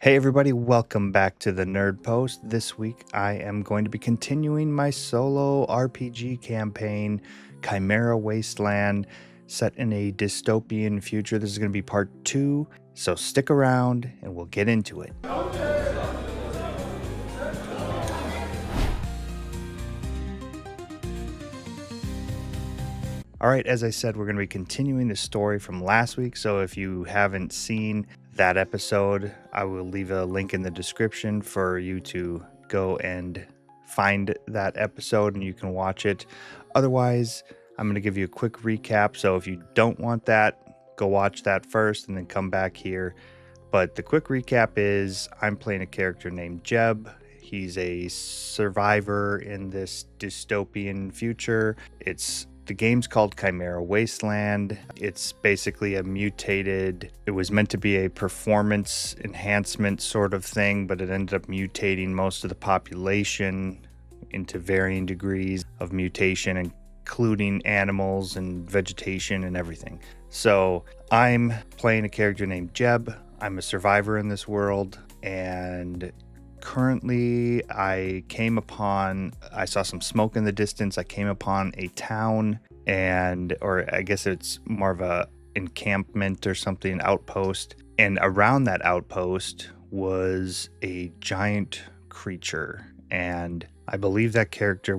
Hey everybody, welcome back to the Nerd Post. This week I am going to be continuing my solo RPG campaign, Chimera Wasteland, set in a dystopian future. This is going to be part 2, so stick around and we'll get into it. Alright, as I said, we're going to be continuing the story from last week, so if you haven't seen that episode, I will leave a link in the description for you to go and find that episode and you can watch it. Otherwise, I'm going to give you a quick recap, so if you don't want that, go watch that first and then come back here. But the quick recap is I'm playing a character named Jeb. He's a survivor in this dystopian future. The game's called Chimera Wasteland. It's basically a mutated, it was meant to be a performance enhancement sort of thing, but it ended up mutating most of the population into varying degrees of mutation, including animals and vegetation and everything. So I'm playing a character named Jeb. I'm a survivor in this world, and currently I saw some smoke in the distance. I came upon a town or I guess it's more of a encampment or something, outpost. And around that outpost was a giant creature. And I believe that creature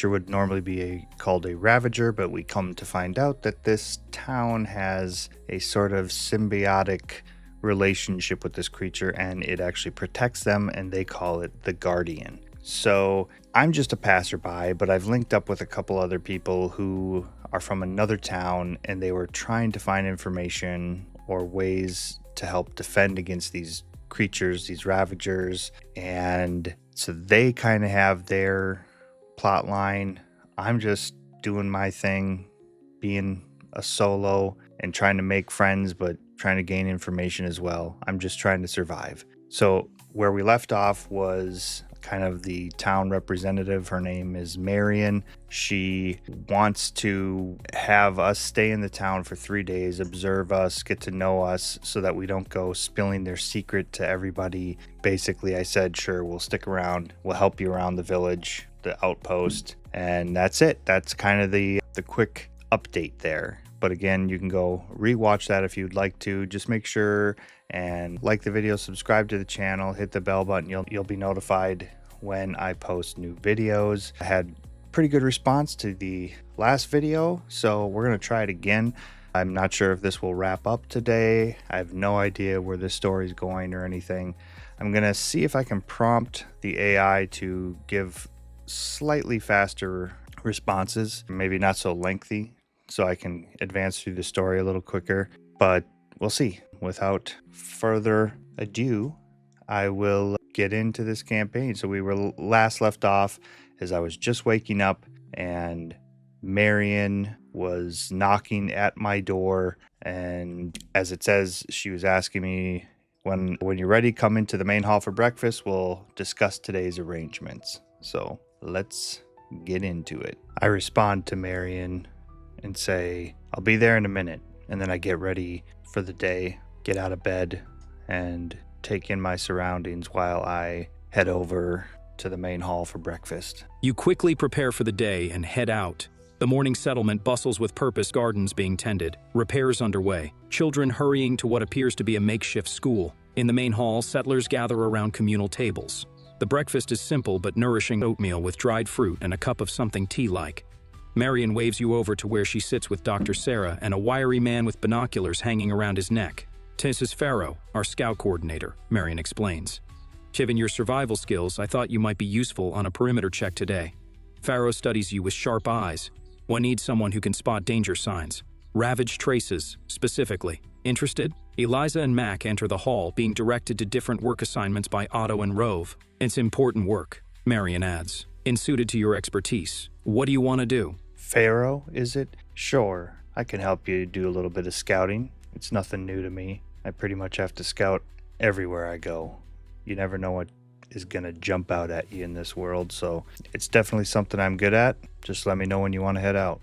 would normally be called a Ravager, but we come to find out that this town has a sort of symbiotic relationship with this creature, and it actually protects them, and they call it the Guardian. So I'm just a passerby, but I've linked up with a couple other people who are from another town, and they were trying to find information or ways to help defend against these creatures, these Ravagers. And so they kind of have their plot line. I'm just doing my thing, being a solo and trying to make friends, but trying to gain information as well. I'm just trying to survive. So where we left off was kind of the town representative. Her name is Marion. She wants to have us stay in the town for 3 days, observe us, get to know us so that we don't go spilling their secret to everybody. Basically, I said, sure, we'll stick around. We'll help you around the village, the outpost, and that's it. That's kind of the quick update there. But again, you can go rewatch that if you'd like to. Just make sure and like the video, subscribe to the channel, hit the bell button. You'll be notified when I post new videos. I had pretty good response to the last video, so we're going to try it again. I'm not sure if this will wrap up today. I have no idea where this story is going or anything. I'm going to see if I can prompt the AI to give slightly faster responses, maybe not so lengthy, so I can advance through the story a little quicker, but we'll see. Without further ado, I will get into this campaign. So we were last left off as I was just waking up, and Marion was knocking at my door, and as it says, she was asking me, when you're ready, come into the main hall for breakfast. We'll discuss today's arrangements. So let's get into it. I respond to Marion and say, I'll be there in a minute. And then I get ready for the day, get out of bed, and take in my surroundings while I head over to the main hall for breakfast. You quickly prepare for the day and head out. The morning settlement bustles with purpose, gardens being tended, repairs underway, children hurrying to what appears to be a makeshift school. In the main hall, settlers gather around communal tables. The breakfast is simple but nourishing: oatmeal with dried fruit and a cup of something tea-like. Marion waves you over to where she sits with Dr. Sarah and a wiry man with binoculars hanging around his neck. "This is Pharaoh, our scout coordinator," Marion explains. "Given your survival skills, I thought you might be useful on a perimeter check today." Pharaoh studies you with sharp eyes. "One needs someone who can spot danger signs. Ravaged traces, specifically. Interested?" Eliza and Mac enter the hall, being directed to different work assignments by Otto and Rove. "It's important work," Marion adds, "and suited to your expertise. What do you want to do?" Pharaoh, is it? Sure, I can help you do a little bit of scouting. It's nothing new to me. I pretty much have to scout everywhere I go. You never know what is going to jump out at you in this world, so it's definitely something I'm good at. Just let me know when you want to head out.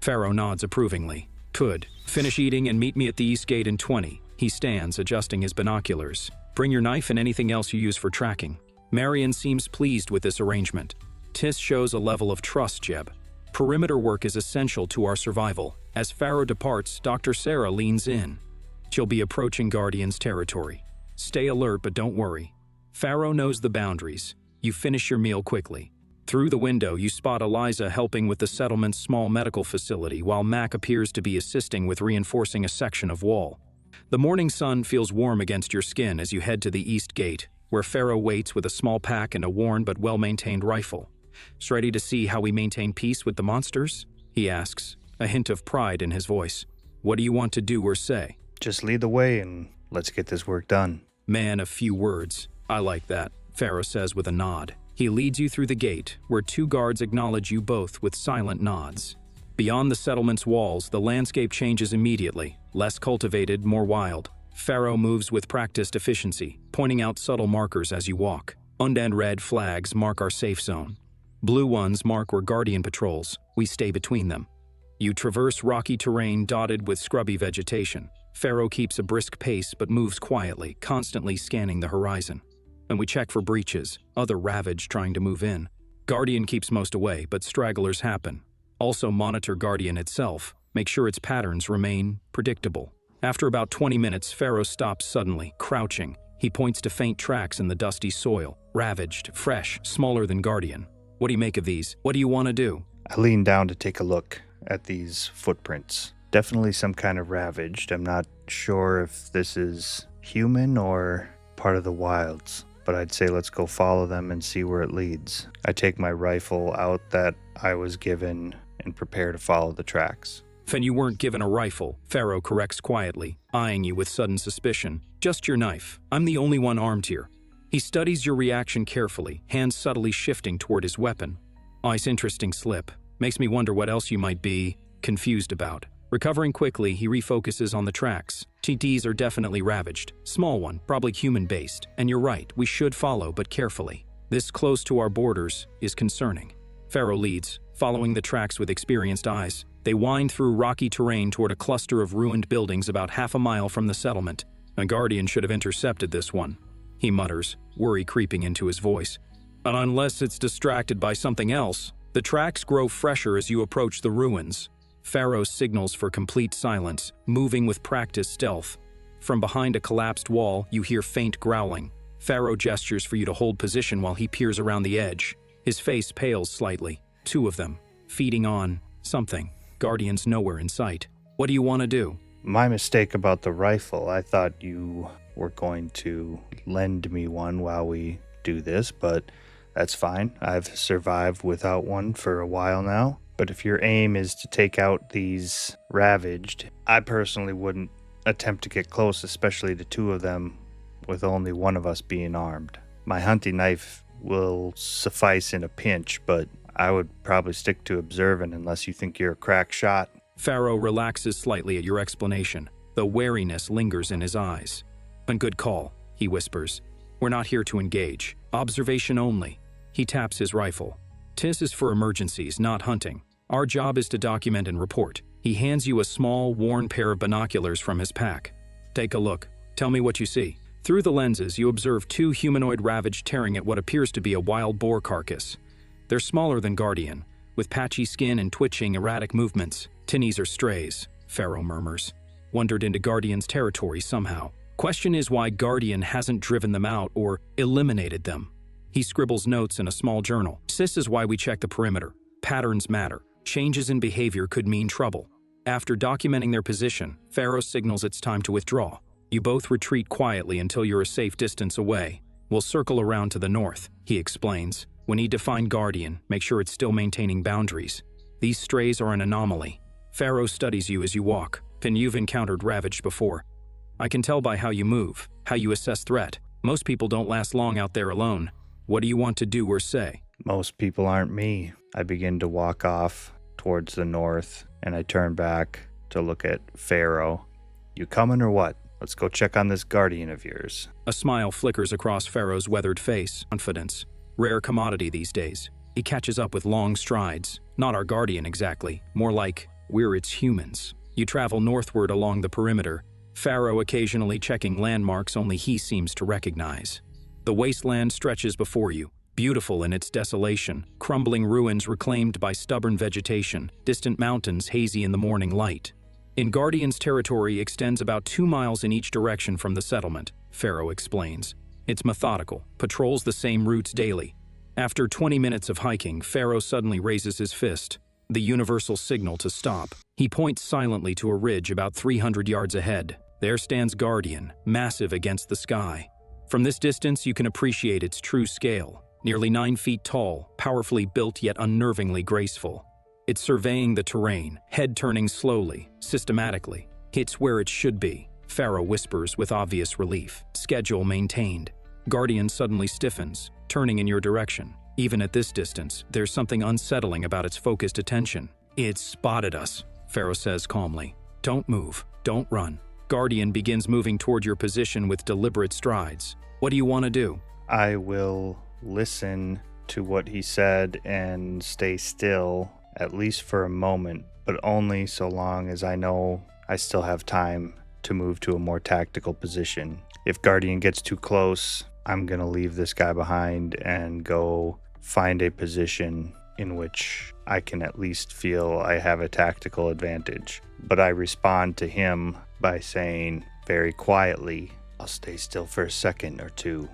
Pharaoh nods approvingly. "Good. Finish eating and meet me at the East Gate in 20. He stands, adjusting his binoculars. Bring your knife and anything else you use for tracking. Marion seems pleased with this arrangement. Tis shows a level of trust, Jeb. Perimeter work is essential to our survival. As Pharaoh departs, Dr. Sarah leans in. She'll be approaching Guardian's territory. Stay alert, but don't worry. Pharaoh knows the boundaries. You finish your meal quickly. Through the window, you spot Eliza helping with the settlement's small medical facility, while Mac appears to be assisting with reinforcing a section of wall. The morning sun feels warm against your skin as you head to the east gate, where Pharaoh waits with a small pack and a worn but well-maintained rifle. "Is ready to see how we maintain peace with the monsters?" he asks, a hint of pride in his voice. "What do you want to do or say?" Just lead the way and let's get this work done. Man of few words. I like that, Pharaoh says with a nod. He leads you through the gate, where 2 guards acknowledge you both with silent nods. Beyond the settlement's walls, the landscape changes immediately, less cultivated, more wild. Pharaoh moves with practiced efficiency, pointing out subtle markers as you walk. And red flags mark our safe zone. Blue ones mark where Guardian patrols. We stay between them. You traverse rocky terrain dotted with scrubby vegetation. Pharaoh keeps a brisk pace but moves quietly, constantly scanning the horizon. And we check for breaches, other Ravagers trying to move in. Guardian keeps most away, but stragglers happen. Also monitor Guardian itself, make sure its patterns remain predictable. After about 20 minutes, Pharaoh stops suddenly, crouching. He points to faint tracks in the dusty soil, ravaged, fresh, smaller than Guardian. "What do you make of these? What do you want to do?" I lean down to take a look at these footprints. Definitely some kind of ravaged. I'm not sure if this is human or part of the wilds, but I'd say let's go follow them and see where it leads. I take my rifle out that I was given and prepare to follow the tracks. "Then you weren't given a rifle," Pharaoh corrects quietly, eyeing you with sudden suspicion. "Just your knife. I'm the only one armed here." He studies your reaction carefully, hands subtly shifting toward his weapon. "Nice, interesting slip. Makes me wonder what else you might be confused about." Recovering quickly, he refocuses on the tracks. TTs are definitely ravaged. Small one, probably human-based. And you're right, we should follow, but carefully. This close to our borders is concerning. Pharaoh leads, following the tracks with experienced eyes. They wind through rocky terrain toward a cluster of ruined buildings about half a mile from the settlement. "A Guardian should have intercepted this one," he mutters, worry creeping into his voice. "And unless it's distracted by something else." The tracks grow fresher as you approach the ruins. Pharaoh signals for complete silence, moving with practiced stealth. From behind a collapsed wall, you hear faint growling. Pharaoh gestures for you to hold position while he peers around the edge. His face pales slightly. 2 of them, feeding on something. Guardians nowhere in sight. "What do you want to do?" My mistake about the rifle. I thought you were going to lend me one while we do this, but that's fine. I've survived without one for a while now. But if your aim is to take out these ravaged, I personally wouldn't attempt to get close, especially to 2 of them, with only one of us being armed. My hunting knife will suffice in a pinch, but I would probably stick to observing unless you think you're a crack shot. Pharaoh relaxes slightly at your explanation, though wariness lingers in his eyes. "A good call," he whispers. "We're not here to engage. Observation only." He taps his rifle. "Tis is for emergencies, not hunting. Our job is to document and report." He hands you a small, worn pair of binoculars from his pack. "Take a look. Tell me what you see." Through the lenses, you observe 2 humanoid ravaged tearing at what appears to be a wild boar carcass. They're smaller than Guardian, with patchy skin and twitching, erratic movements. "Tinnies are strays," Pharaoh murmurs. "Wandered into Guardian's territory somehow. Question is why Guardian hasn't driven them out or eliminated them." He scribbles notes in a small journal. "This is why we check the perimeter. Patterns matter. Changes in behavior could mean trouble." After documenting their position, Pharaoh signals it's time to withdraw. You both retreat quietly until you're a safe distance away. "We'll circle around to the north," he explains. "We need to find Guardian, make sure it's still maintaining boundaries. These strays are an anomaly." Pharaoh studies you as you walk. "Then you've encountered ravaged before. I can tell by how you move, how you assess threat. Most people don't last long out there alone. What do you want to do or say?" Most people aren't me. I begin to walk off towards the north, and I turn back to look at Pharaoh. "You coming or what? Let's go check on this Guardian of yours." A smile flickers across Pharaoh's weathered face. Confidence. Rare commodity these days. He catches up with long strides. "Not our Guardian exactly. More like, we're its humans." You travel northward along the perimeter. Pharaoh occasionally checking landmarks only he seems to recognize. The wasteland stretches before you, beautiful in its desolation, crumbling ruins reclaimed by stubborn vegetation, distant mountains hazy in the morning light. In Guardian's territory extends about 2 miles in each direction from the settlement, Pharaoh explains. It's methodical, patrols the same routes daily. After 20 minutes of hiking, Pharaoh suddenly raises his fist, the universal signal to stop. He points silently to a ridge about 300 yards ahead. There stands Guardian, massive against the sky. From this distance, you can appreciate its true scale. Nearly 9 feet tall, powerfully built yet unnervingly graceful. It's surveying the terrain, head turning slowly, systematically. It's where it should be, Pharaoh whispers with obvious relief. Schedule maintained. Guardian suddenly stiffens, turning in your direction. Even at this distance, there's something unsettling about its focused attention. It's spotted us, Pharaoh says calmly. Don't move, don't run. Guardian begins moving toward your position with deliberate strides. What do you want to do? I will listen to what he said and stay still, at least for a moment, but only so long as I know I still have time to move to a more tactical position. If Guardian gets too close, I'm going to leave this guy behind and go find a position in which I can at least feel I have a tactical advantage. But I respond to him by saying very quietly, I'll stay still for a second or two.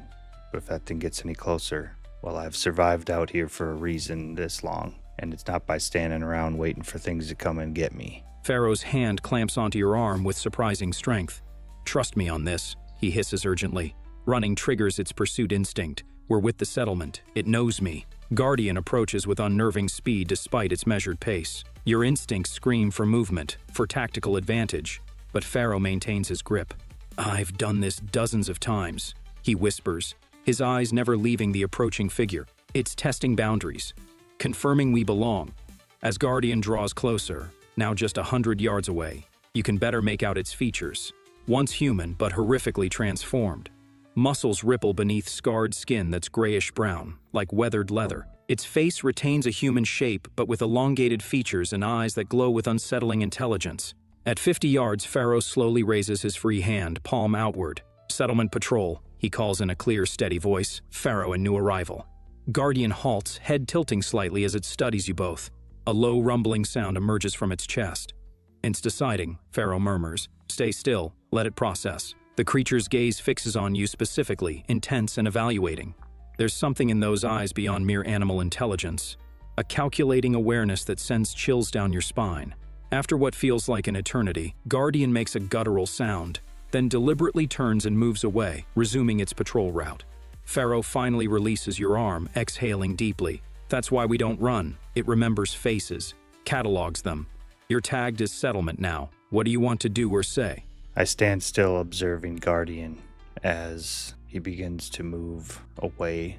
But if that thing gets any closer, well, I've survived out here for a reason this long, and it's not by standing around waiting for things to come and get me. Pharaoh's hand clamps onto your arm with surprising strength. Trust me on this, he hisses urgently. Running triggers its pursuit instinct. We're with the settlement. It knows me. Guardian approaches with unnerving speed despite its measured pace. Your instincts scream for movement, for tactical advantage, but Pharaoh maintains his grip. I've done this dozens of times, he whispers, his eyes never leaving the approaching figure. It's testing boundaries, confirming we belong. As Guardian draws closer, now just 100 yards away, you can better make out its features. Once human, but horrifically transformed. Muscles ripple beneath scarred skin that's grayish-brown, like weathered leather. Its face retains a human shape, but with elongated features and eyes that glow with unsettling intelligence. At 50 yards, Pharaoh slowly raises his free hand, palm outward. Settlement patrol, he calls in a clear, steady voice. Pharaoh, a new arrival. Guardian halts, head tilting slightly as it studies you both. A low, rumbling sound emerges from its chest. It's deciding, Pharaoh murmurs. Stay still, let it process. The creature's gaze fixes on you specifically, intense and evaluating. There's something in those eyes beyond mere animal intelligence. A calculating awareness that sends chills down your spine. After what feels like an eternity, Guardian makes a guttural sound, then deliberately turns and moves away, resuming its patrol route. Pharaoh finally releases your arm, exhaling deeply. That's why we don't run. It remembers faces, catalogs them. You're tagged as settlement now. What do you want to do or say? I stand still observing Guardian as he begins to move away.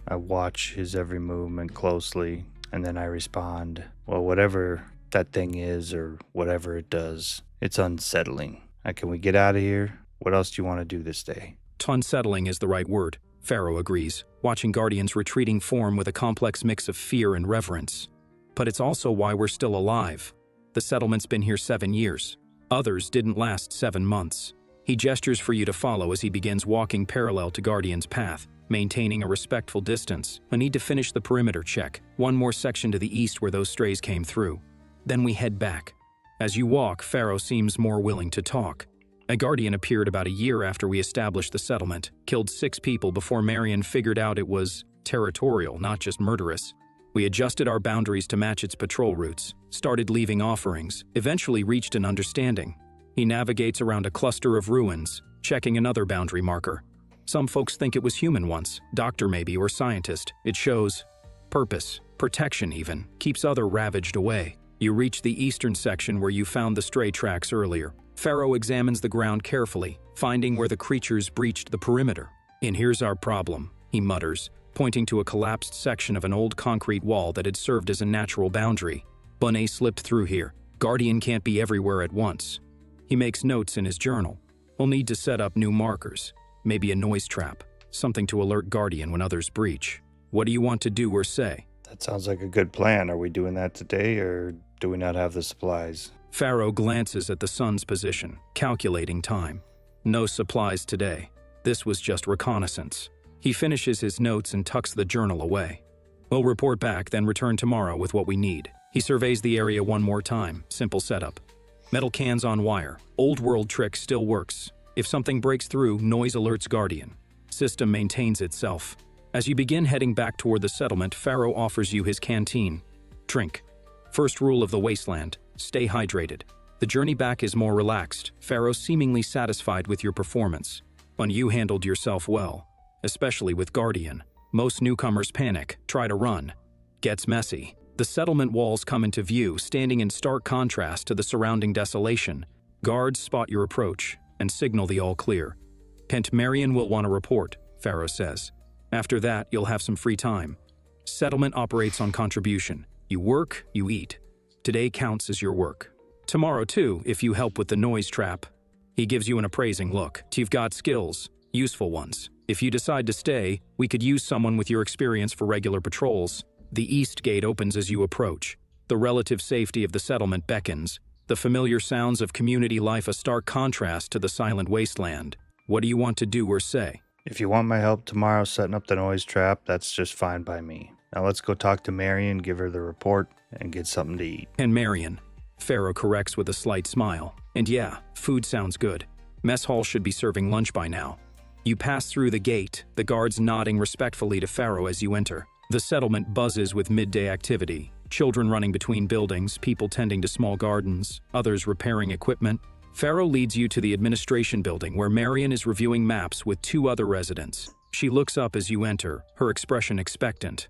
I watch his every movement closely, and then I respond, well, whatever that thing is or whatever it does, it's unsettling. Can we get out of here? What else do you want to do this day? Unsettling is the right word, Pharaoh agrees, watching Guardian's retreating form with a complex mix of fear and reverence. But it's also why we're still alive. The settlement's been here 7 years. Others didn't last 7 months. He gestures for you to follow as he begins walking parallel to Guardian's path, maintaining a respectful distance. I need to finish the perimeter check, one more section to the east where those strays came through. Then we head back. As you walk, Pharaoh seems more willing to talk. A Guardian appeared about a year after we established the settlement, killed 6 people before Marion figured out it was territorial, not just murderous. We adjusted our boundaries to match its patrol routes, started leaving offerings, eventually reached an understanding. He navigates around a cluster of ruins, checking another boundary marker. Some folks think it was human once, doctor maybe, or scientist. It shows purpose, protection even, keeps other ravaged away. You reach the eastern section where you found the stray tracks earlier. Pharaoh examines the ground carefully, finding where the creatures breached the perimeter. And here's our problem, he mutters, pointing to a collapsed section of an old concrete wall that had served as a natural boundary. Bonnet slipped through here. Guardian can't be everywhere at once. He makes notes in his journal. We'll need to set up new markers, maybe a noise trap, something to alert Guardian when others breach. What do you want to do or say? That sounds like a good plan. Are we doing that today, or do we not have the supplies? Pharaoh glances at the sun's position, calculating time. No supplies today. This was just reconnaissance. He finishes his notes and tucks the journal away. We'll report back, then return tomorrow with what we need. He surveys the area one more time. Simple setup. Metal cans on wire. Old world trick still works. If something breaks through, noise alerts Guardian. System maintains itself. As you begin heading back toward the settlement, Pharaoh offers you his canteen. Drink. First rule of the wasteland, stay hydrated. The journey back is more relaxed, Pharaoh seemingly satisfied with your performance. But you handled yourself well, especially with Guardian. Most newcomers panic, try to run. Gets messy. The settlement walls come into view, standing in stark contrast to the surrounding desolation. Guards spot your approach and signal the all clear. Marion will want to report, Pharaoh says. After that, you'll have some free time. Settlement operates on contribution. You work, you eat. Today counts as your work. Tomorrow, too, if you help with the noise trap. He gives you an appraising look. You've got skills, useful ones. If you decide to stay, we could use someone with your experience for regular patrols. The east gate opens as you approach. The relative safety of the settlement beckons. The familiar sounds of community life a stark contrast to the silent wasteland. What do you want to do or say? If you want my help tomorrow setting up the noise trap, that's just fine by me. Now let's go talk to Marion, give her the report, and get something to eat. And Marion, Pharaoh corrects with a slight smile. And yeah, food sounds good. Mess hall should be serving lunch by now. You pass through the gate, the guards nodding respectfully to Pharaoh as you enter. The settlement buzzes with midday activity. Children running between buildings, people tending to small gardens, others repairing equipment. Pharaoh leads you to the administration building where Marion is reviewing maps with two other residents. She looks up as you enter, her expression expectant.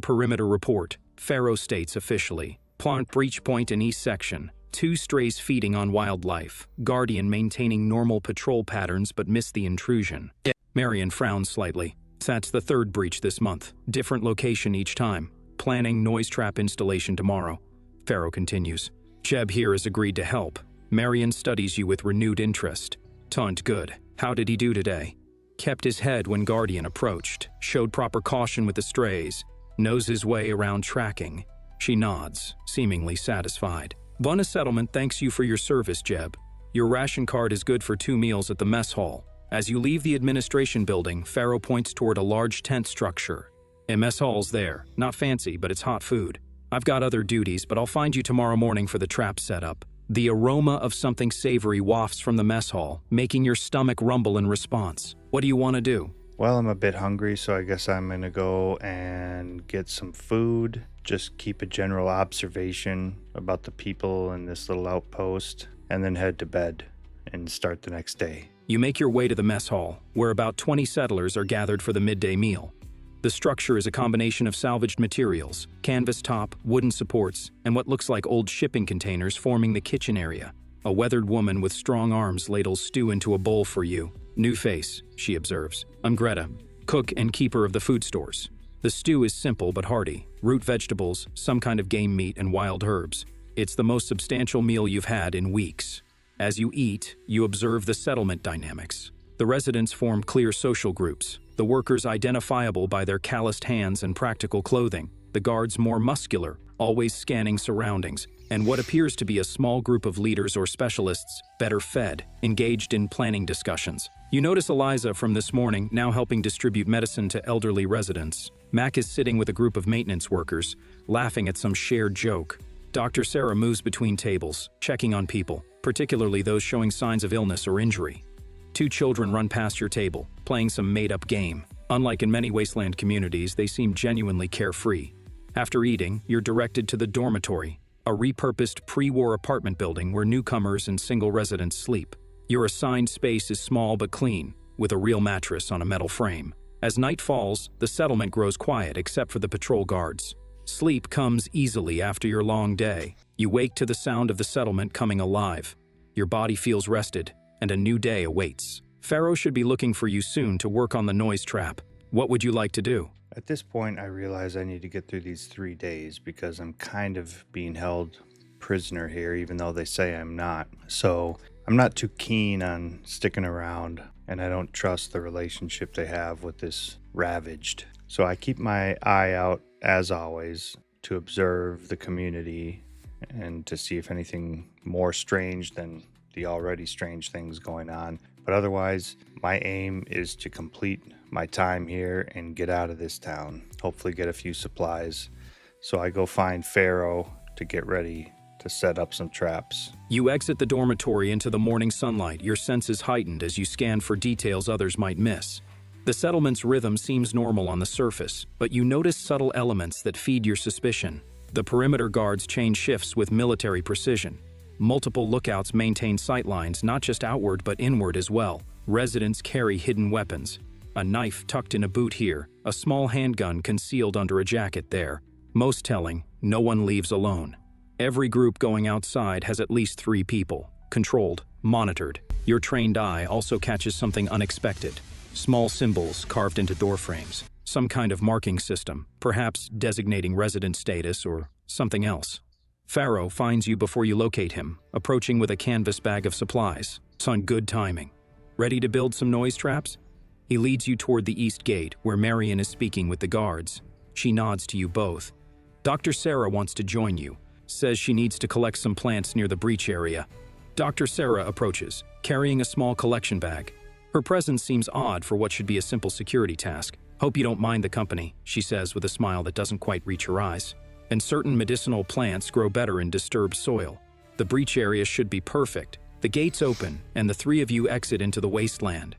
Perimeter report, Pharaoh states officially. Plant breach point in east section. 2 strays feeding on wildlife. Guardian maintaining normal patrol patterns but missed the intrusion. Marion frowns slightly. That's the 3rd breach this month. Different location each time. Planning noise trap installation tomorrow. Pharaoh continues. Jeb here has agreed to help. Marion studies you with renewed interest. Tunt good. How did he do today? Kept his head when Guardian approached. Showed proper caution with the strays. Knows his way around tracking. She nods, seemingly satisfied. Bunna Settlement thanks you for your service, Jeb. Your ration card is good for 2 meals at the mess hall. As you leave the administration building, Pharaoh points toward a large tent structure. A mess hall's there. Not fancy, but it's hot food. I've got other duties, but I'll find you tomorrow morning for the trap setup. The aroma of something savory wafts from the mess hall, making your stomach rumble in response. What do you want to do? Well, I'm a bit hungry, so I guess I'm going to go and get some food. Just keep a general observation about the people in this little outpost, and then head to bed and start the next day. You make your way to the mess hall, where about 20 settlers are gathered for the midday meal. The structure is a combination of salvaged materials, canvas top, wooden supports, and what looks like old shipping containers forming the kitchen area. A weathered woman with strong arms ladles stew into a bowl for you. New face, she observes. I'm Greta, cook and keeper of the food stores. The stew is simple but hearty. Root vegetables, some kind of game meat, and wild herbs. It's the most substantial meal you've had in weeks. As you eat, you observe the settlement dynamics. The residents form clear social groups. The workers identifiable by their calloused hands and practical clothing. The guards more muscular, always scanning surroundings. And what appears to be a small group of leaders or specialists, better fed, engaged in planning discussions. You notice Eliza from this morning, now helping distribute medicine to elderly residents. Mac is sitting with a group of maintenance workers, laughing at some shared joke. Dr. Sarah moves between tables, checking on people, particularly those showing signs of illness or injury. 2 children run past your table, playing some made-up game. Unlike in many wasteland communities, they seem genuinely carefree. After eating, you're directed to the dormitory, a repurposed pre-war apartment building where newcomers and single residents sleep. Your assigned space is small but clean, with a real mattress on a metal frame. As night falls, the settlement grows quiet except for the patrol guards. Sleep comes easily after your long day. You wake to the sound of the settlement coming alive. Your body feels rested, and a new day awaits. Pharaoh should be looking for you soon to work on the noise trap. What would you like to do? At this point, I realize I need to get through these 3 days because I'm kind of being held prisoner here, even though they say I'm not. So I'm not too keen on sticking around, and I don't trust the relationship they have with this Ravaged. So I keep my eye out, as always, to observe the community and to see if anything more strange than the already strange things going on. But otherwise, my aim is to complete my time here and get out of this town. Hopefully get a few supplies. So I go find Pharaoh to get ready to set up some traps. You exit the dormitory into the morning sunlight, your senses heightened as you scan for details others might miss. The settlement's rhythm seems normal on the surface, but you notice subtle elements that feed your suspicion. The perimeter guards change shifts with military precision. Multiple lookouts maintain sightlines not just outward but inward as well. Residents carry hidden weapons. A knife tucked in a boot here, a small handgun concealed under a jacket there. Most telling, no one leaves alone. Every group going outside has at least 3 people, controlled, monitored. Your trained eye also catches something unexpected. Small symbols carved into door frames. Some kind of marking system, perhaps designating resident status or something else. Pharaoh finds you before you locate him, approaching with a canvas bag of supplies. It's on good timing. Ready to build some noise traps? He leads you toward the east gate, where Marion is speaking with the guards. She nods to you both. Dr. Sarah wants to join you, says she needs to collect some plants near the breach area. Dr. Sarah approaches, carrying a small collection bag. Her presence seems odd for what should be a simple security task. Hope you don't mind the company, she says with a smile that doesn't quite reach her eyes. And certain medicinal plants grow better in disturbed soil. The breach area should be perfect. The gates open, and the 3 of you exit into the wasteland.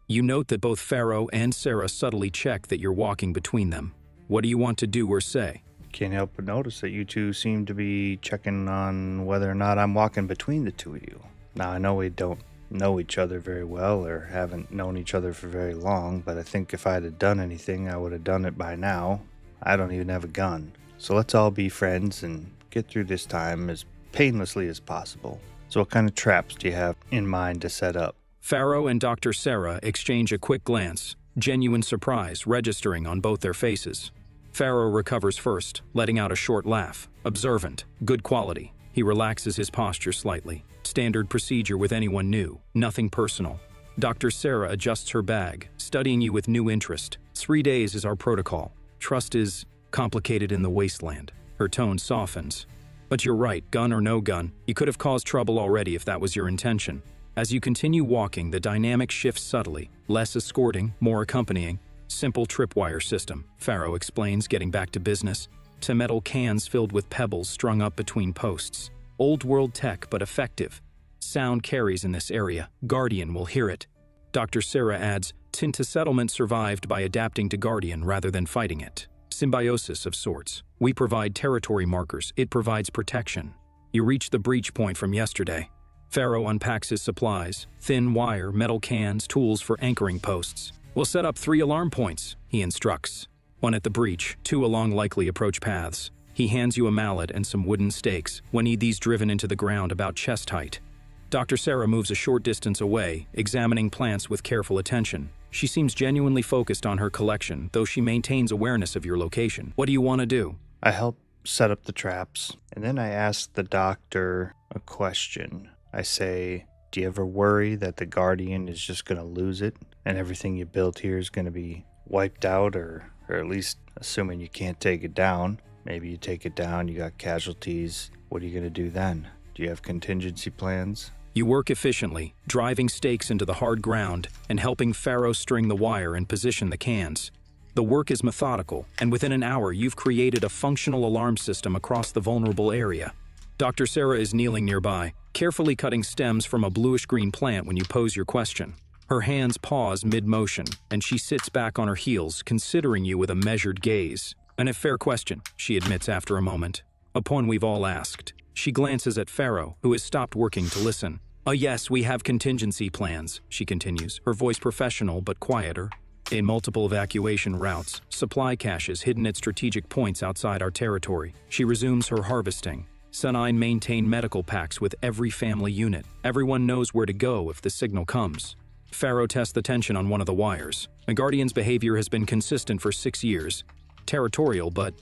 You note that both Pharaoh and Sarah subtly check that you're walking between them. What do you want to do or say? Can't help but notice that you two seem to be checking on whether or not I'm walking between the two of you. Now, I know we don't know each other very well or haven't known each other for very long, but I think if I'd have done anything, I would have done it by now. I don't even have a gun. So let's all be friends and get through this time as painlessly as possible. So what kind of traps do you have in mind to set up? Pharaoh and Dr. Sarah exchange a quick glance, genuine surprise registering on both their faces. Pharaoh recovers first, letting out a short laugh. Observant, good quality. He relaxes his posture slightly. Standard procedure with anyone new, nothing personal. Dr. Sarah adjusts her bag, studying you with new interest. 3 days is our protocol. Trust is complicated in the wasteland. Her tone softens. But you're right, gun or no gun, you could have caused trouble already if that was your intention. As you continue walking, the dynamic shifts subtly. Less escorting, more accompanying. Simple tripwire system, Pharaoh explains, getting back to business. To metal cans filled with pebbles strung up between posts. Old world tech, but effective. Sound carries in this area. Guardian will hear it. Dr. Sarah adds, Tinta settlement survived by adapting to Guardian rather than fighting it. Symbiosis of sorts. We provide territory markers. It provides protection. You reach the breach point from yesterday. Pharaoh unpacks his supplies. Thin wire, metal cans, tools for anchoring posts. We'll set up 3 alarm points, he instructs. 1 at the breach, 2 along likely approach paths. He hands you a mallet and some wooden stakes. We'll need these driven into the ground about chest height. Dr. Sarah moves a short distance away, examining plants with careful attention. She seems genuinely focused on her collection, though she maintains awareness of your location. What do you want to do? I help set up the traps, and then I ask the doctor a question. I say, do you ever worry that the Guardian is just going to lose it and everything you built here is going to be wiped out, or at least assuming you can't take it down? Maybe you take it down, you got casualties. What are you going to do then? Do you have contingency plans? You work efficiently, driving stakes into the hard ground and helping Pharaoh string the wire and position the cans. The work is methodical, and within an hour you've created a functional alarm system across the vulnerable area. Dr. Sarah is kneeling nearby, carefully cutting stems from a bluish-green plant when you pose your question. Her hands pause mid-motion, and she sits back on her heels, considering you with a measured gaze. A fair question, she admits after a moment. A point we've all asked. She glances at Pharaoh, who has stopped working to listen. Yes, we have contingency plans, she continues, her voice professional but quieter. In multiple evacuation routes, supply caches hidden at strategic points outside our territory. She resumes her harvesting. Sunine maintain medical packs with every family unit. Everyone knows where to go if the signal comes. Pharaoh tests the tension on one of the wires. The Guardian's behavior has been consistent for 6 years. Territorial, but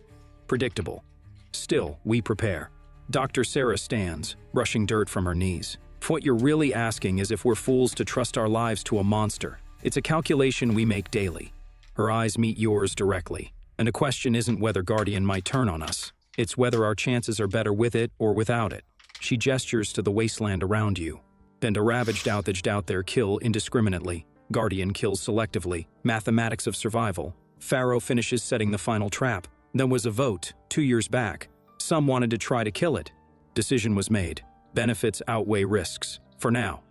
predictable. Still, we prepare. Dr. Sarah stands, brushing dirt from her knees. What you're really asking is if we're fools to trust our lives to a monster. It's a calculation we make daily. Her eyes meet yours directly. And the question isn't whether Guardian might turn on us. It's whether our chances are better with it or without it. She gestures to the wasteland around you. And a ravaged out there kill indiscriminately. Guardian kills selectively. Mathematics of survival. Pharaoh finishes setting the final trap. There was a vote 2 years back. Some wanted to try to kill it. Decision was made. Benefits outweigh risks. For now.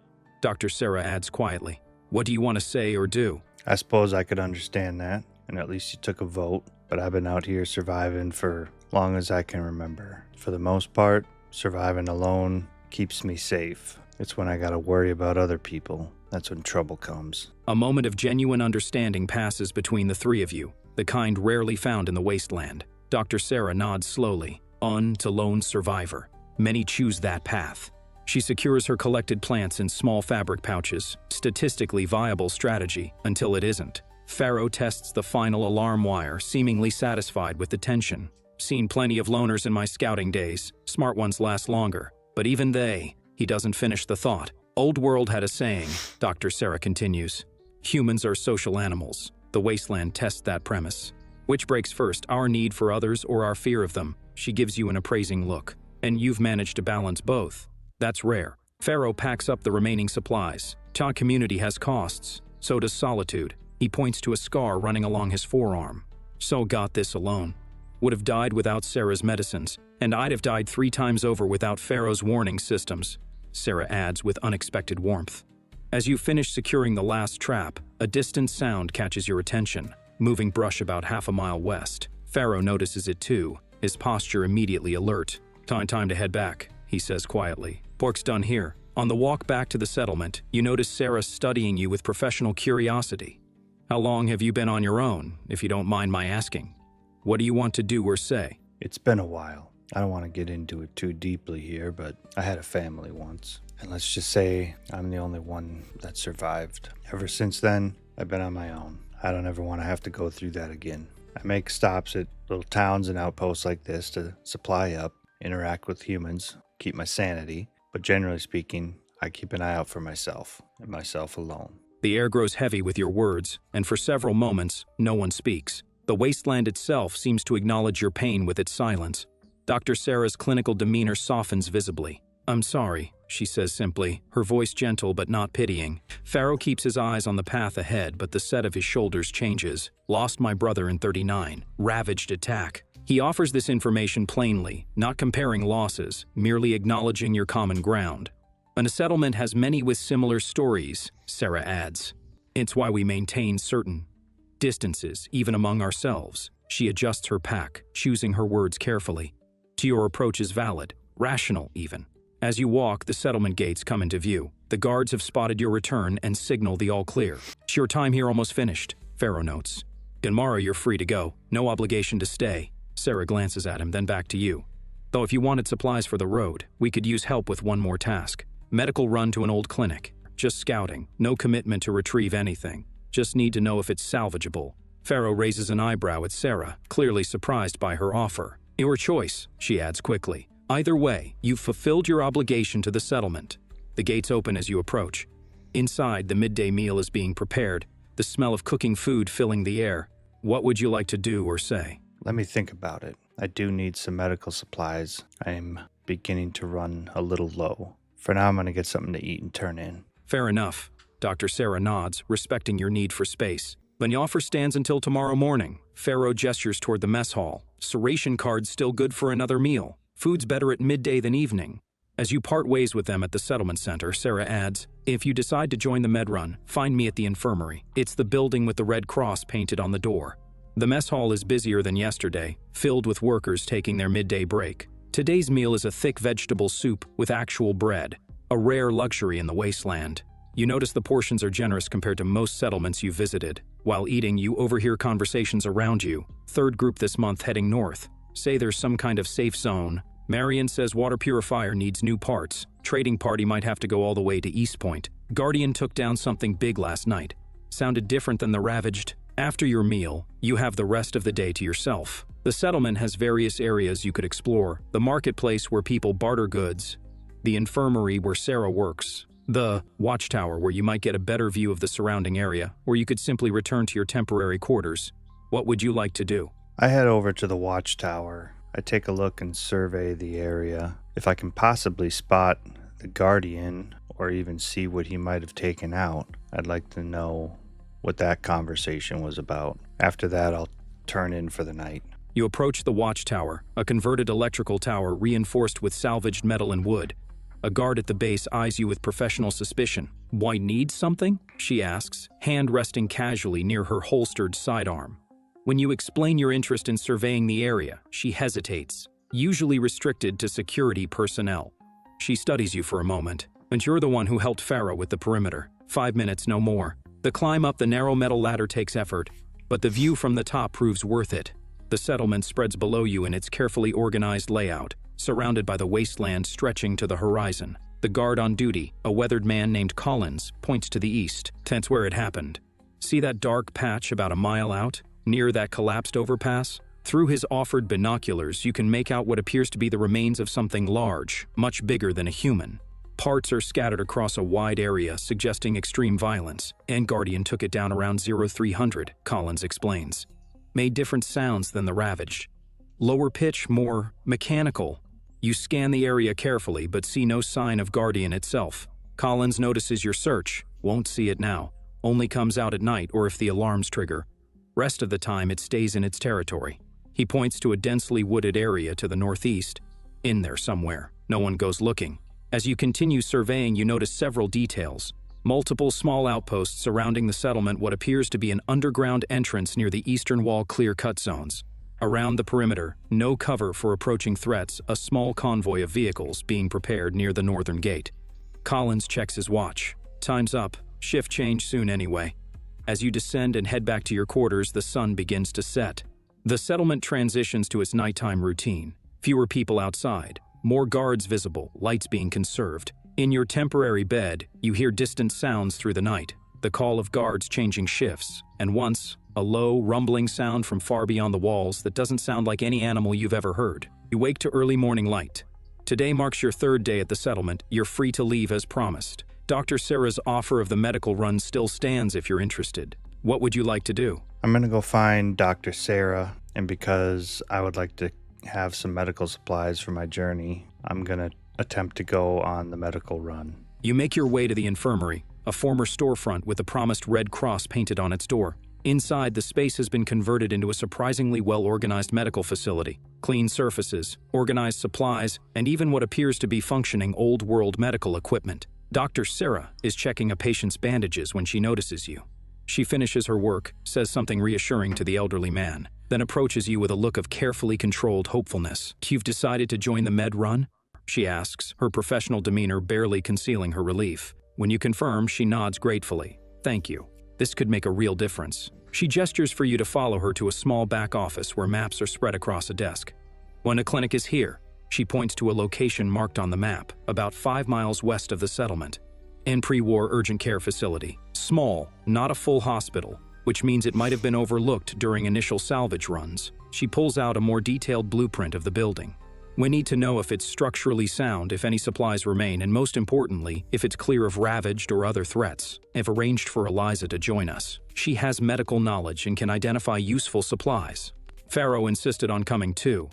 Dr. Sarah adds quietly. What do you want to say or do? I suppose I could understand that, and at least you took a vote, but I've been out here surviving for long as I can remember. For the most part, surviving alone keeps me safe. It's when I gotta worry about other people. That's when trouble comes. A moment of genuine understanding passes between the three of you, the kind rarely found in the wasteland. Dr. Sarah nods slowly. To lone survivor. Many choose that path. She secures her collected plants in small fabric pouches, statistically viable strategy, until it isn't. Pharaoh tests the final alarm wire, seemingly satisfied with the tension. Seen plenty of loners in my scouting days. Smart ones last longer. But even he doesn't finish the thought. Old World had a saying, Dr. Sarah continues. Humans are social animals. The wasteland tests that premise. Which breaks first, our need for others or our fear of them? She gives you an appraising look. And you've managed to balance both. That's rare. Pharaoh packs up the remaining supplies. Ta community has costs. So does solitude. He points to a scar running along his forearm. So got this alone. Would have died without Sarah's medicines, and I'd have died 3 times over without Pharaoh's warning systems, Sarah adds with unexpected warmth. As you finish securing the last trap, a distant sound catches your attention, moving brush about half a mile west. Pharaoh notices it too, his posture immediately alert. Time to head back, he says quietly. Work's done here. On the walk back to the settlement, you notice Sarah studying you with professional curiosity. How long have you been on your own, if you don't mind my asking? What do you want to do or say? It's been a while. I don't want to get into it too deeply here, but I had a family once. And let's just say I'm the only one that survived. Ever since then, I've been on my own. I don't ever want to have to go through that again. I make stops at little towns and outposts like this to supply up, interact with humans, keep my sanity. But generally speaking, I keep an eye out for myself and myself alone. The air grows heavy with your words, and for several moments, no one speaks. The wasteland itself seems to acknowledge your pain with its silence. Dr. Sarah's clinical demeanor softens visibly. I'm sorry, she says simply, her voice gentle but not pitying. Pharaoh keeps his eyes on the path ahead, but the set of his shoulders changes. Lost my brother in 39. Ravaged attack. He offers this information plainly, not comparing losses, merely acknowledging your common ground. And a settlement has many with similar stories, Sarah adds. It's why we maintain certain distances, even among ourselves. She adjusts her pack, choosing her words carefully. Your approach is valid, rational even. As you walk, the settlement gates come into view. The guards have spotted your return and signal the all clear. Your time here almost finished, Pharaoh notes. Tomorrow you're free to go, no obligation to stay. Sarah glances at him, then back to you. Though if you wanted supplies for the road, we could use help with one more task. Medical run to an old clinic. Just scouting, no commitment to retrieve anything. Just need to know if it's salvageable. Pharaoh raises an eyebrow at Sarah, clearly surprised by her offer. Your choice, she adds quickly. Either way, you've fulfilled your obligation to the settlement. The gates open as you approach. Inside, the midday meal is being prepared, the smell of cooking food filling the air. What would you like to do or say? Let me think about it. I do need some medical supplies. I'm beginning to run a little low. For now, I'm going to get something to eat and turn in. Fair enough. Dr. Sarah nods, respecting your need for space. The offer stands until tomorrow morning. Pharaoh gestures toward the mess hall. Ration card's still good for another meal. Food's better at midday than evening. As you part ways with them at the settlement center, Sarah adds, if you decide to join the med run, find me at the infirmary. It's the building with the red cross painted on the door. The mess hall is busier than yesterday, filled with workers taking their midday break. Today's meal is a thick vegetable soup with actual bread, a rare luxury in the wasteland. You notice the portions are generous compared to most settlements you visited. While eating, you overhear conversations around you. Third group this month heading north. Say there's some kind of safe zone. Marion says water purifier needs new parts. Trading party might have to go all the way to East Point. Guardian took down something big last night. Sounded different than the ravaged. After your meal, you have the rest of the day to yourself. The settlement has various areas you could explore. The marketplace where people barter goods. The infirmary where Sarah works. The Watchtower, where you might get a better view of the surrounding area, or you could simply return to your temporary quarters. What would you like to do? I head over to the Watchtower. I take a look and survey the area. If I can possibly spot the Guardian or even see what he might have taken out, I'd like to know what that conversation was about. After that, I'll turn in for the night. You approach the Watchtower, a converted electrical tower reinforced with salvaged metal and wood. A guard at the base eyes you with professional suspicion. "Why need something?" she asks, hand resting casually near her holstered sidearm. When you explain your interest in surveying the area, she hesitates, usually restricted to security personnel. She studies you for a moment, and you're the one who helped Pharaoh with the perimeter. 5 minutes, no more. The climb up the narrow metal ladder takes effort, but the view from the top proves worth it. The settlement spreads below you in its carefully organized layout, surrounded by the wasteland stretching to the horizon. The guard on duty, a weathered man named Collins, points to the east. That's where it happened. See that dark patch about a mile out, near that collapsed overpass? Through his offered binoculars, you can make out what appears to be the remains of something large, much bigger than a human. Parts are scattered across a wide area, suggesting extreme violence. And Guardian took it down around 0300, Collins explains. Made different sounds than the Ravaged. Lower pitch, more mechanical. You scan the area carefully, but see no sign of Guardian itself. Collins notices your search, won't see it now. Only comes out at night or if the alarms trigger. Rest of the time it stays in its territory. He points to a densely wooded area to the northeast. In there somewhere. No one goes looking. As you continue surveying, you notice several details. Multiple small outposts surrounding the settlement, what appears to be an underground entrance near the eastern wall clear-cut zones. Around the perimeter, no cover for approaching threats, a small convoy of vehicles being prepared near the northern gate. Collins checks his watch. Time's up. Shift change soon anyway. As you descend and head back to your quarters, the sun begins to set. The settlement transitions to its nighttime routine. Fewer people outside. More guards visible, lights being conserved. In your temporary bed, you hear distant sounds through the night. The call of guards changing shifts. And once, a low, rumbling sound from far beyond the walls that doesn't sound like any animal you've ever heard. You wake to early morning light. Today marks your third day at the settlement. You're free to leave as promised. Dr. Sarah's offer of the medical run still stands if you're interested. What would you like to do? I'm going to go find Dr. Sarah, and because I would like to have some medical supplies for my journey, I'm going to attempt to go on the medical run. You make your way to the infirmary, a former storefront with the promised Red Cross painted on its door. Inside, the space has been converted into a surprisingly well-organized medical facility. Clean surfaces, organized supplies, and even what appears to be functioning old-world medical equipment. Dr. Sarah is checking a patient's bandages when she notices you. She finishes her work, says something reassuring to the elderly man, then approaches you with a look of carefully controlled hopefulness. "You've decided to join the med run?" she asks, her professional demeanor barely concealing her relief. When you confirm, she nods gratefully. "Thank you. This could make a real difference." She gestures for you to follow her to a small back office where maps are spread across a desk. "When a clinic is here," she points to a location marked on the map, about 5 miles west of the settlement. "An pre-war urgent care facility. Small, not a full hospital, which means it might have been overlooked during initial salvage runs." She pulls out a more detailed blueprint of the building. "We need to know if it's structurally sound, if any supplies remain, and most importantly, if it's clear of ravaged or other threats. I've arranged for Eliza to join us. She has medical knowledge and can identify useful supplies." Pharaoh insisted on coming too.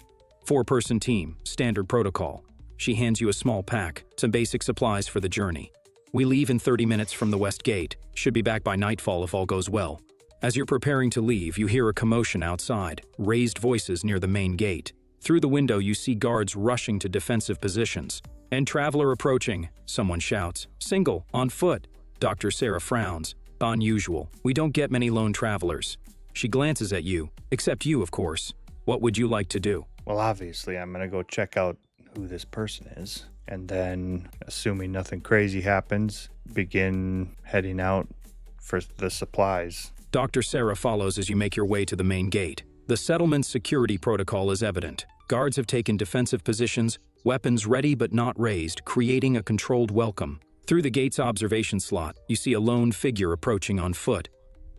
4-person team, standard protocol. She hands you a small pack, some basic supplies for the journey. "We leave in 30 minutes from the west gate. Should be back by nightfall if all goes well." As you're preparing to leave, you hear a commotion outside, raised voices near the main gate. Through the window, you see guards rushing to defensive positions. "And traveler approaching," someone shouts. "Single, on foot." Dr. Sarah frowns. "Unusual. We don't get many lone travelers." She glances at you, except you, of course. "What would you like to do?" Well, obviously, I'm going to go check out who this person is, and then, assuming nothing crazy happens, begin heading out for the supplies. Dr. Sarah follows as you make your way to the main gate. The settlement's security protocol is evident. Guards have taken defensive positions, weapons ready but not raised, creating a controlled welcome. Through the gate's observation slot, you see a lone figure approaching on foot.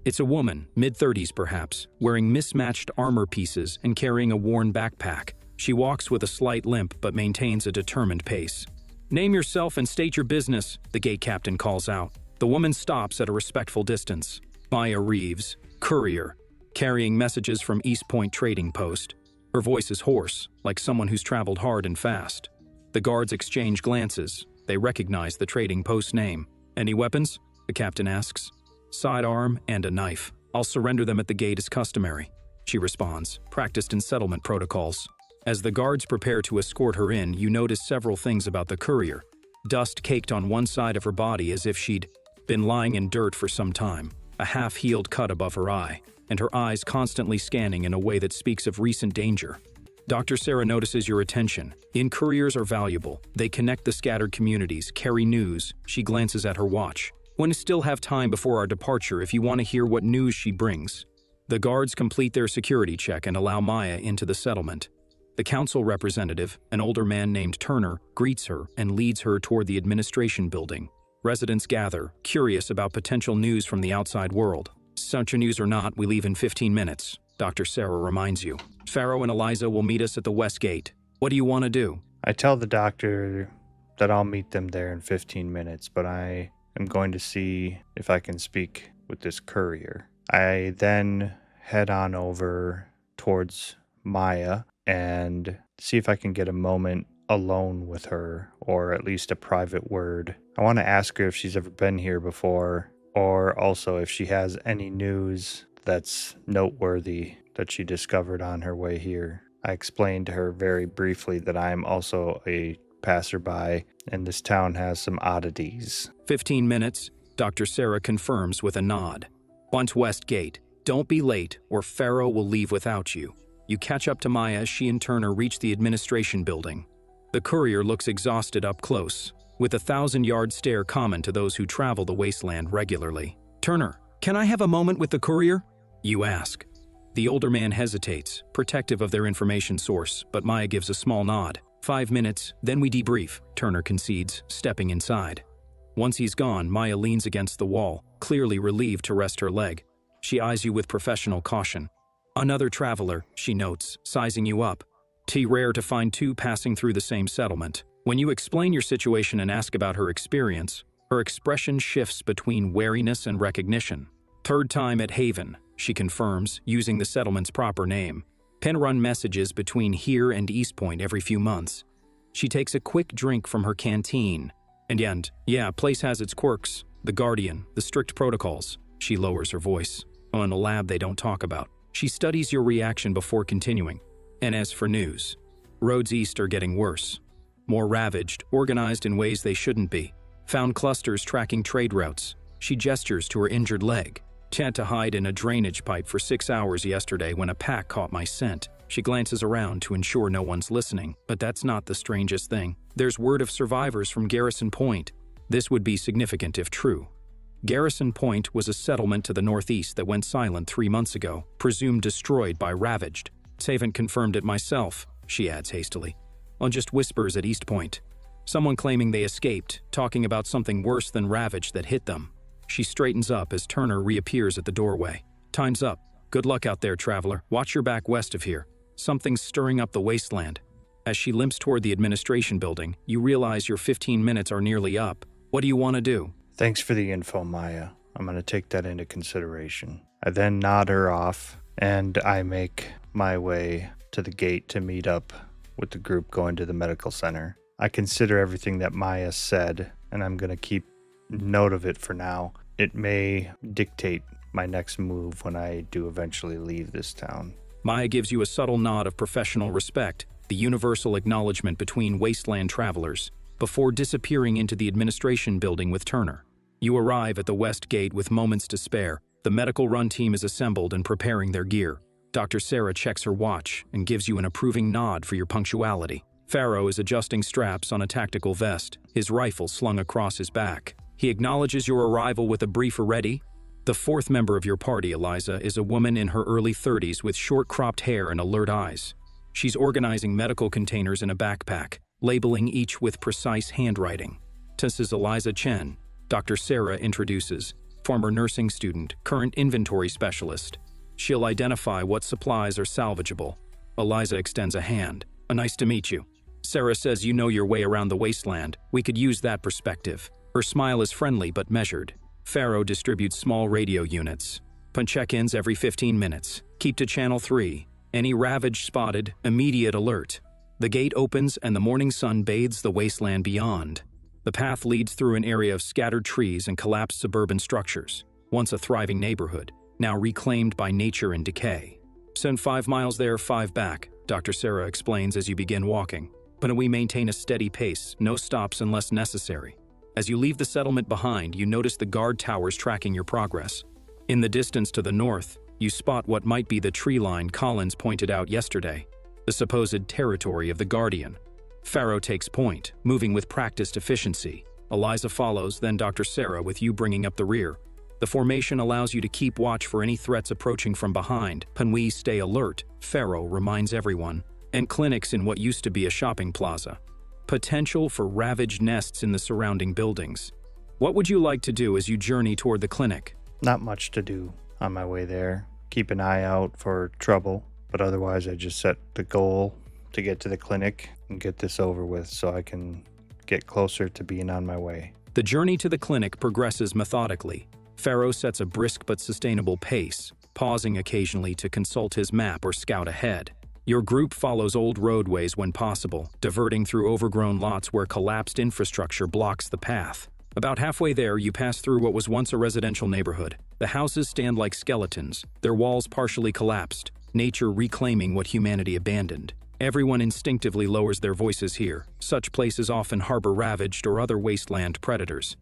It's a woman, mid-30s perhaps, wearing mismatched armor pieces and carrying a worn backpack. She walks with a slight limp but maintains a determined pace. "Name yourself and state your business," the gate captain calls out. The woman stops at a respectful distance. "Maya Reeves, Courier, carrying messages from East Point Trading Post. Her voice is hoarse, like someone who's traveled hard and fast. The guards exchange glances. They recognize the trading post name. "Any weapons?" the captain asks. "Sidearm and a knife. I'll surrender them at the gate as customary," she responds, practiced in settlement protocols. As the guards prepare to escort her in, you notice several things about the courier. Dust caked on one side of her body as if she'd been lying in dirt for some time, a half-healed cut above her eye, and her eyes constantly scanning in a way that speaks of recent danger. Dr. Sarah notices your attention. Couriers are valuable. They connect the scattered communities, carry news. She glances at her watch. "Want to still have time before our departure if you want to hear what news she brings." The guards complete their security check and allow Maya into the settlement. The council representative, an older man named Turner, greets her and leads her toward the administration building. Residents gather, curious about potential news from the outside world. "Such a news or not, we leave in 15 minutes, Dr. Sarah reminds you. "Pharaoh and Eliza will meet us at the west gate. What do you want to do?" I tell the doctor that I'll meet them there in 15 minutes, but I am going to see if I can speak with this courier. I then head on over towards Maya and see if I can get a moment alone with her, or at least a private word. I want to ask her if she's ever been here before, or also if she has any news that's noteworthy that she discovered on her way here. I explained to her very briefly that I'm also a passerby, and this town has some oddities. 15 minutes, Dr. Sarah confirms with a nod. "Once west gate. Don't be late, or Pharaoh will leave without you." You catch up to Maya as she and Turner reach the administration building. The courier looks exhausted up close, with a 1,000-yard stare common to those who travel the wasteland regularly. "Turner, can I have a moment with the courier?" you ask. The older man hesitates, protective of their information source, but Maya gives a small nod. 5 minutes, then we debrief, Turner concedes, stepping inside. Once he's gone, Maya leans against the wall, clearly relieved to rest her leg. She eyes you with professional caution. "Another traveler," she notes, sizing you up. Rare to find two passing through the same settlement. When you explain your situation and ask about her experience, her expression shifts between wariness and recognition. "Third time at Haven," she confirms, using the settlement's proper name. Pen run messages between here and East Point every few months. She takes a quick drink from her canteen. And yeah, place has its quirks. The Guardian, the strict protocols. She lowers her voice. In a lab they don't talk about. She studies your reaction before continuing. "And as for news, roads east are getting worse. More ravaged, organized in ways they shouldn't be. Found clusters tracking trade routes." She gestures to her injured leg. "Had to hide in a drainage pipe for 6 hours yesterday when a pack caught my scent." She glances around to ensure no one's listening, but that's not the strangest thing. There's word of survivors from Garrison Point. This would be significant if true. Garrison Point was a settlement to the northeast that went silent 3 months ago, presumed destroyed by Ravaged. "Haven't confirmed it myself," she adds hastily. "On just whispers at East Point. Someone claiming they escaped, talking about something worse than Ravaged that hit them." She straightens up as Turner reappears at the doorway. "Time's up. Good luck out there, traveler. Watch your back west of here. Something's stirring up the wasteland." As she limps toward the administration building, you realize your 15 minutes are nearly up. What do you want to do? Thanks for the info, Maya. I'm going to take that into consideration. I then nod her off, and I make my way to the gate to meet up with the group going to the medical center. I consider everything that Maya said, and I'm going to keep note of it for now. It may dictate my next move when I do eventually leave this town. Maya gives you a subtle nod of professional respect, the universal acknowledgement between wasteland travelers, before disappearing into the administration building with Turner. You arrive at the west gate with moments to spare. The medical run team is assembled and preparing their gear. Dr. Sarah checks her watch and gives you an approving nod for your punctuality. Pharaoh is adjusting straps on a tactical vest, his rifle slung across his back. He acknowledges your arrival with a brief "ready?" The fourth member of your party, Eliza, is a woman in her early 30s with short cropped hair and alert eyes. She's organizing medical containers in a backpack, labeling each with precise handwriting. This is Eliza Chen, Dr. Sarah introduces, former nursing student, current inventory specialist. She'll identify what supplies are salvageable. Eliza extends a hand. "Nice to meet you." Sarah says you know your way around the wasteland. We could use that perspective. Her smile is friendly but measured. Pharaoh distributes small radio units. Check-ins every 15 minutes. Keep to channel 3. Any ravage spotted, immediate alert. The gate opens and the morning sun bathes the wasteland beyond. The path leads through an area of scattered trees and collapsed suburban structures, once a thriving neighborhood, now reclaimed by nature and decay. Send 5 miles there, 5 back, Dr. Sarah explains as you begin walking. But we maintain a steady pace, no stops unless necessary. As you leave the settlement behind, you notice the guard towers tracking your progress. In the distance to the north, you spot what might be the tree line Collins pointed out yesterday, the supposed territory of the Guardian. Pharaoh takes point, moving with practiced efficiency. Eliza follows, then Dr. Sarah with you bringing up the rear. The formation allows you to keep watch for any threats approaching from behind. Panui stay alert, Pharaoh reminds everyone, and clinics in what used to be a shopping plaza. Potential for ravaged nests in the surrounding buildings. What would you like to do as you journey toward the clinic? Not much to do on my way there. Keep an eye out for trouble, but otherwise I just set the goal to get to the clinic and get this over with so I can get closer to being on my way. The journey to the clinic progresses methodically. Pharaoh sets a brisk but sustainable pace, pausing occasionally to consult his map or scout ahead. Your group follows old roadways when possible, diverting through overgrown lots where collapsed infrastructure blocks the path. About halfway there, you pass through what was once a residential neighborhood. The houses stand like skeletons, their walls partially collapsed, nature reclaiming what humanity abandoned. Everyone instinctively lowers their voices here. Such places often harbor ravaged or other wasteland predators.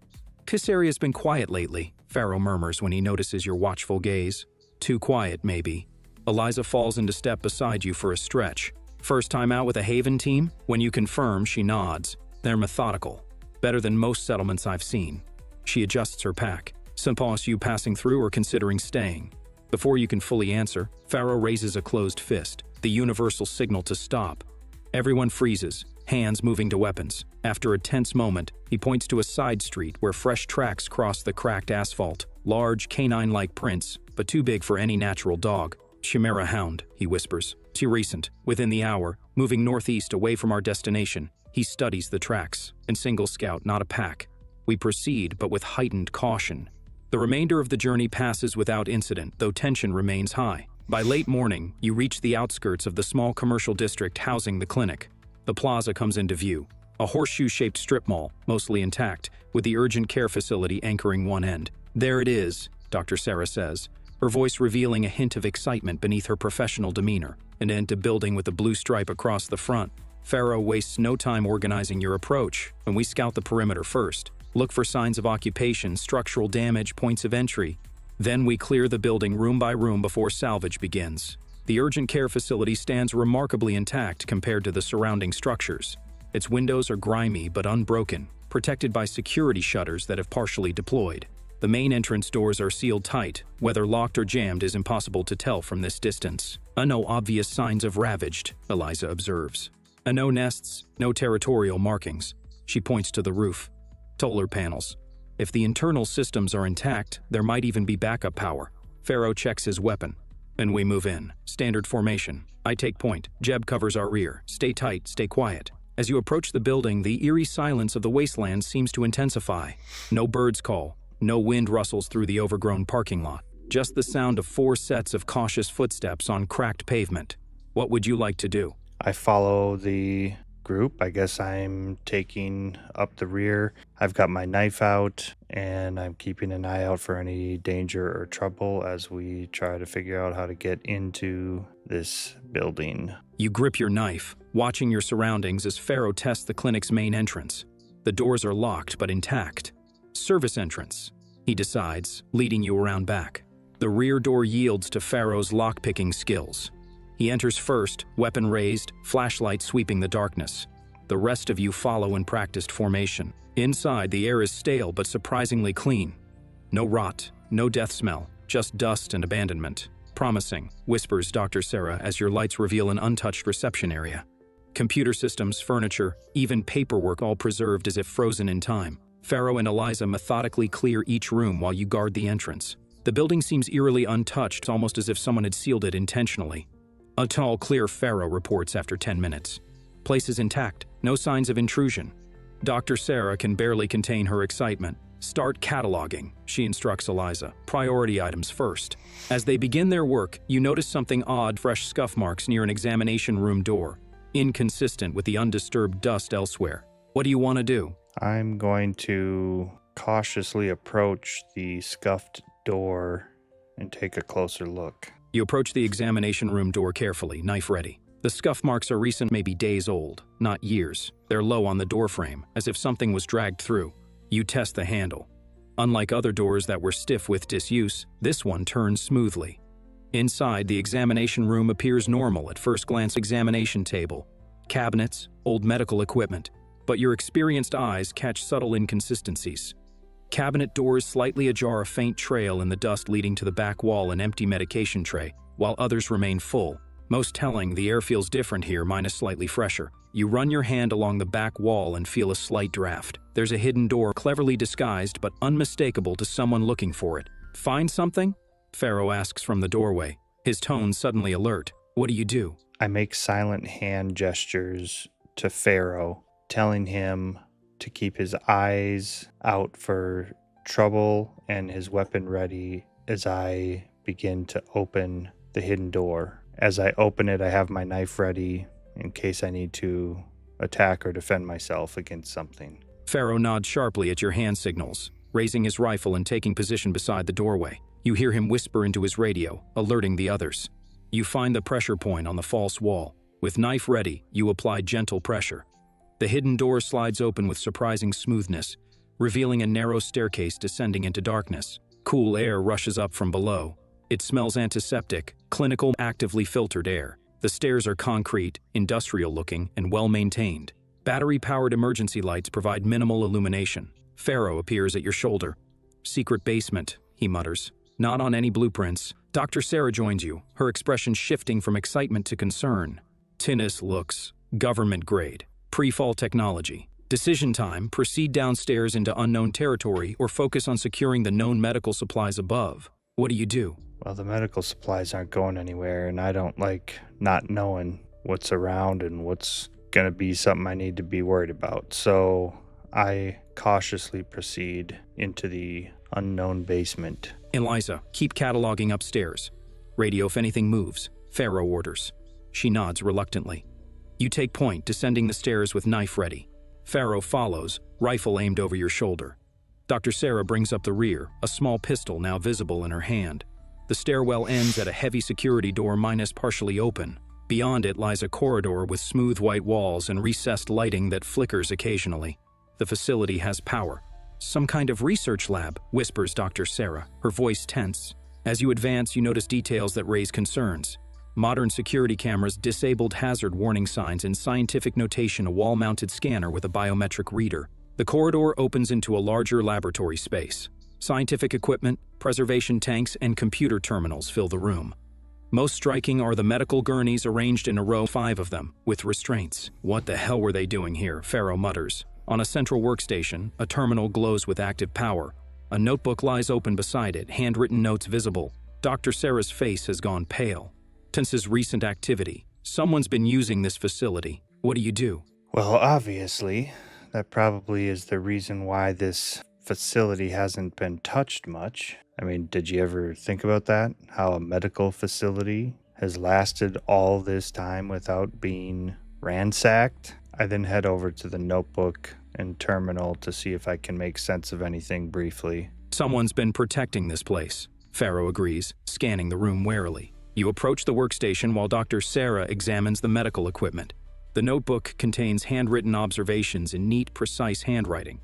This area's been quiet lately, Pharaoh murmurs when he notices your watchful gaze. Too quiet, maybe. Eliza falls into step beside you for a stretch. First time out with a Haven team? When you confirm, she nods. They're methodical. Better than most settlements I've seen. She adjusts her pack. Suppose you passing through or considering staying. Before you can fully answer, Pharaoh raises a closed fist, the universal signal to stop. Everyone freezes, hands moving to weapons. After a tense moment, he points to a side street where fresh tracks cross the cracked asphalt. Large, canine-like prints, but too big for any natural dog. Chimera hound, he whispers. Too recent. Within the hour, moving northeast away from our destination. He studies the tracks, and single scout, not a pack. We proceed, but with heightened caution. The remainder of the journey passes without incident, though tension remains high. By late morning, you reach the outskirts of the small commercial district housing the clinic. The plaza comes into view. A horseshoe-shaped strip mall, mostly intact, with the urgent care facility anchoring one end. There it is, Dr. Sarah says, her voice revealing a hint of excitement beneath her professional demeanor. An end building with a blue stripe across the front. Pharaoh wastes no time organizing your approach, and we scout the perimeter first. Look for signs of occupation, structural damage, points of entry. Then we clear the building room by room before salvage begins. The urgent care facility stands remarkably intact compared to the surrounding structures. Its windows are grimy but unbroken, protected by security shutters that have partially deployed. The main entrance doors are sealed tight. Whether locked or jammed is impossible to tell from this distance. No obvious signs of ravaged, Eliza observes. No nests, no territorial markings. She points to the roof. Solar panels. If the internal systems are intact, there might even be backup power. Pharaoh checks his weapon. And we move in. Standard formation. I take point. Jeb covers our rear. Stay tight, stay quiet. As you approach the building, the eerie silence of the wasteland seems to intensify. No birds call. No wind rustles through the overgrown parking lot. Just the sound of 4 sets of cautious footsteps on cracked pavement. What would you like to do? I follow the group. I guess I'm taking up the rear. I've got my knife out and I'm keeping an eye out for any danger or trouble as we try to figure out how to get into this building. You grip your knife, watching your surroundings as Pharaoh tests the clinic's main entrance. The doors are locked but intact. Service entrance, he decides, leading you around back. The rear door yields to Pharaoh's lockpicking skills. He enters first, weapon raised, flashlight sweeping the darkness. The rest of you follow in practiced formation. Inside, the air is stale but surprisingly clean. No rot, no death smell, just dust and abandonment. Promising, whispers Dr. Sarah as your lights reveal an untouched reception area. Computer systems, furniture, even paperwork all preserved as if frozen in time. Pharaoh and Eliza methodically clear each room while you guard the entrance. The building seems eerily untouched, almost as if someone had sealed it intentionally. A tall, clear Pharaoh reports after 10 minutes. Place is intact, no signs of intrusion. Dr. Sarah can barely contain her excitement. Start cataloging, she instructs Eliza. Priority items first. As they begin their work, you notice something odd, fresh scuff marks near an examination room door, inconsistent with the undisturbed dust elsewhere. What do you want to do? I'm going to cautiously approach the scuffed door and take a closer look. You approach the examination room door carefully, knife ready. The scuff marks are recent, maybe days old, not years. They're low on the door frame, as if something was dragged through. You test the handle. Unlike other doors that were stiff with disuse, this one turns smoothly. Inside, the examination room appears normal at first glance. Examination table, cabinets, old medical equipment. But your experienced eyes catch subtle inconsistencies. Cabinet doors slightly ajar, a faint trail in the dust leading to the back wall, an empty medication tray, while others remain full. Most telling, the air feels different here, minus slightly fresher. You run your hand along the back wall and feel a slight draft. There's a hidden door, cleverly disguised but unmistakable to someone looking for it. Find something? Pharaoh asks from the doorway, his tone suddenly alert. What do you do? I make silent hand gestures to Pharaoh, telling him to keep his eyes out for trouble and his weapon ready as I begin to open the hidden door. As I open it, I have my knife ready in case I need to attack or defend myself against something. Pharaoh nods sharply at your hand signals, raising his rifle and taking position beside the doorway. You hear him whisper into his radio, alerting the others. You find the pressure point on the false wall. With knife ready, you apply gentle pressure. The hidden door slides open with surprising smoothness, revealing a narrow staircase descending into darkness. Cool air rushes up from below. It smells antiseptic, clinical, actively filtered air. The stairs are concrete, industrial-looking, and well-maintained. Battery-powered emergency lights provide minimal illumination. Pharaoh appears at your shoulder. Secret basement, he mutters. Not on any blueprints. Dr. Sarah joins you, her expression shifting from excitement to concern. Tinnis looks government grade. Pre-fall technology. Decision time, proceed downstairs into unknown territory or focus on securing the known medical supplies above. What do you do? Well, the medical supplies aren't going anywhere, and I don't like not knowing what's around and what's going to be something I need to be worried about. So I cautiously proceed into the unknown basement. Eliza, keep cataloging upstairs. Radio if anything moves. Pharaoh orders. She nods reluctantly. You take point, descending the stairs with knife ready. Pharaoh follows, rifle aimed over your shoulder. Dr. Sarah brings up the rear, a small pistol now visible in her hand. The stairwell ends at a heavy security door minus partially open. Beyond it lies a corridor with smooth white walls and recessed lighting that flickers occasionally. The facility has power. Some kind of research lab, whispers Dr. Sarah, her voice tense. As you advance, you notice details that raise concerns. Modern security cameras, disabled hazard warning signs, and scientific notation, a wall-mounted scanner with a biometric reader. The corridor opens into a larger laboratory space. Scientific equipment, preservation tanks, and computer terminals fill the room. Most striking are the medical gurneys arranged in a row, 5 of them, with restraints. What the hell were they doing here? Pharaoh mutters. On a central workstation, a terminal glows with active power. A notebook lies open beside it, handwritten notes visible. Dr. Sarah's face has gone pale. Since recent activity, someone's been using this facility. What do you do? Well, obviously, that probably is the reason why this facility hasn't been touched much. I mean, did you ever think about that? How a medical facility has lasted all this time without being ransacked? I then head over to the notebook and terminal to see if I can make sense of anything briefly. Someone's been protecting this place, Pharaoh agrees, scanning the room warily. You approach the workstation while Dr. Sarah examines the medical equipment. The notebook contains handwritten observations in neat, precise handwriting.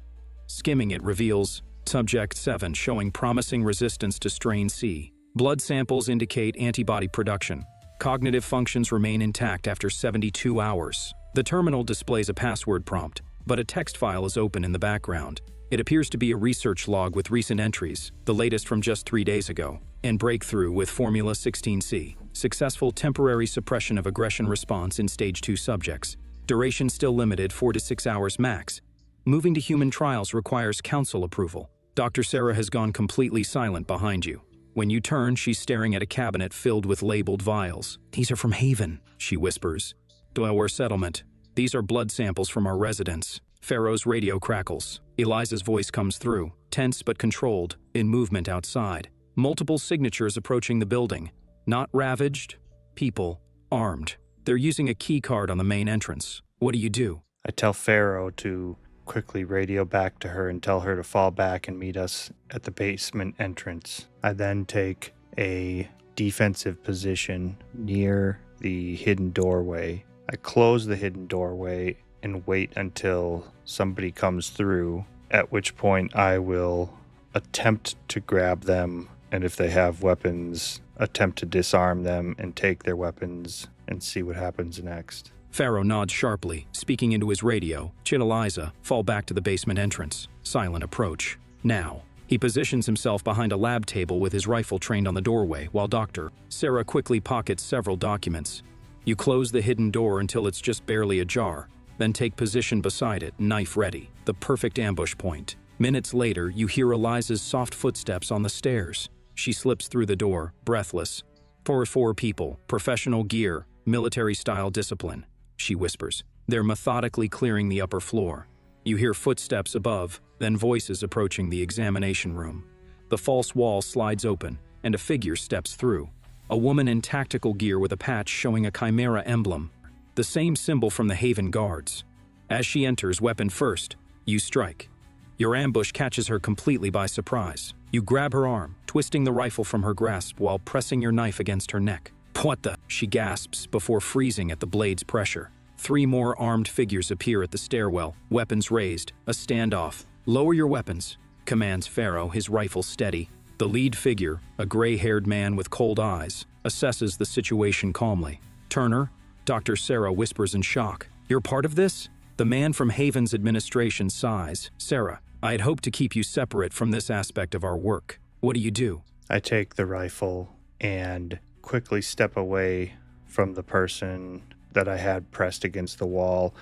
Skimming it reveals Subject 7 showing promising resistance to strain C. Blood samples indicate antibody production. Cognitive functions remain intact after 72 hours. The terminal displays a password prompt, but a text file is open in the background. It appears to be a research log with recent entries, the latest from just 3 days ago. And breakthrough with Formula 16C. Successful temporary suppression of aggression response in Stage 2 subjects. Duration still limited 4 to 6 hours max. Moving to human trials requires council approval. Dr. Sarah has gone completely silent behind you. When you turn, she's staring at a cabinet filled with labeled vials. These are from Haven, she whispers. Doilware settlement. These are blood samples from our residents. Pharaoh's radio crackles. Eliza's voice comes through, tense but controlled, in movement outside. Multiple signatures approaching the building. Not ravaged, people, armed. They're using a key card on the main entrance. What do? I tell Pharaoh to quickly radio back to her and tell her to fall back and meet us at the basement entrance. I then take a defensive position near the hidden doorway. I close the hidden doorway and wait until somebody comes through, at which point I will attempt to grab them, and if they have weapons, attempt to disarm them and take their weapons and see what happens next. Pharaoh nods sharply, speaking into his radio. Chit Eliza, fall back to the basement entrance. Silent approach. Now. He positions himself behind a lab table with his rifle trained on the doorway, while Dr. Sarah quickly pockets several documents. You close the hidden door until it's just barely ajar, then take position beside it, knife ready, the perfect ambush point. Minutes later, you hear Eliza's soft footsteps on the stairs. She slips through the door, breathless. Four people, professional gear, military-style discipline, she whispers. They're methodically clearing the upper floor. You hear footsteps above, then voices approaching the examination room. The false wall slides open, and a figure steps through. A woman in tactical gear with a patch showing a Chimera emblem, the same symbol from the Haven Guards. As she enters, weapon first, you strike. Your ambush catches her completely by surprise. You grab her arm, twisting the rifle from her grasp while pressing your knife against her neck. What the? She gasps before freezing at the blade's pressure. 3 more armed figures appear at the stairwell, weapons raised, a standoff. Lower your weapons, commands Pharaoh, his rifle steady. The lead figure, a gray-haired man with cold eyes, assesses the situation calmly. Turner, Dr. Sarah whispers in shock. You're part of this? The man from Haven's administration sighs. Sarah, I had hoped to keep you separate from this aspect of our work. What do? I take the rifle and quickly step away from the person that I had pressed against the wall,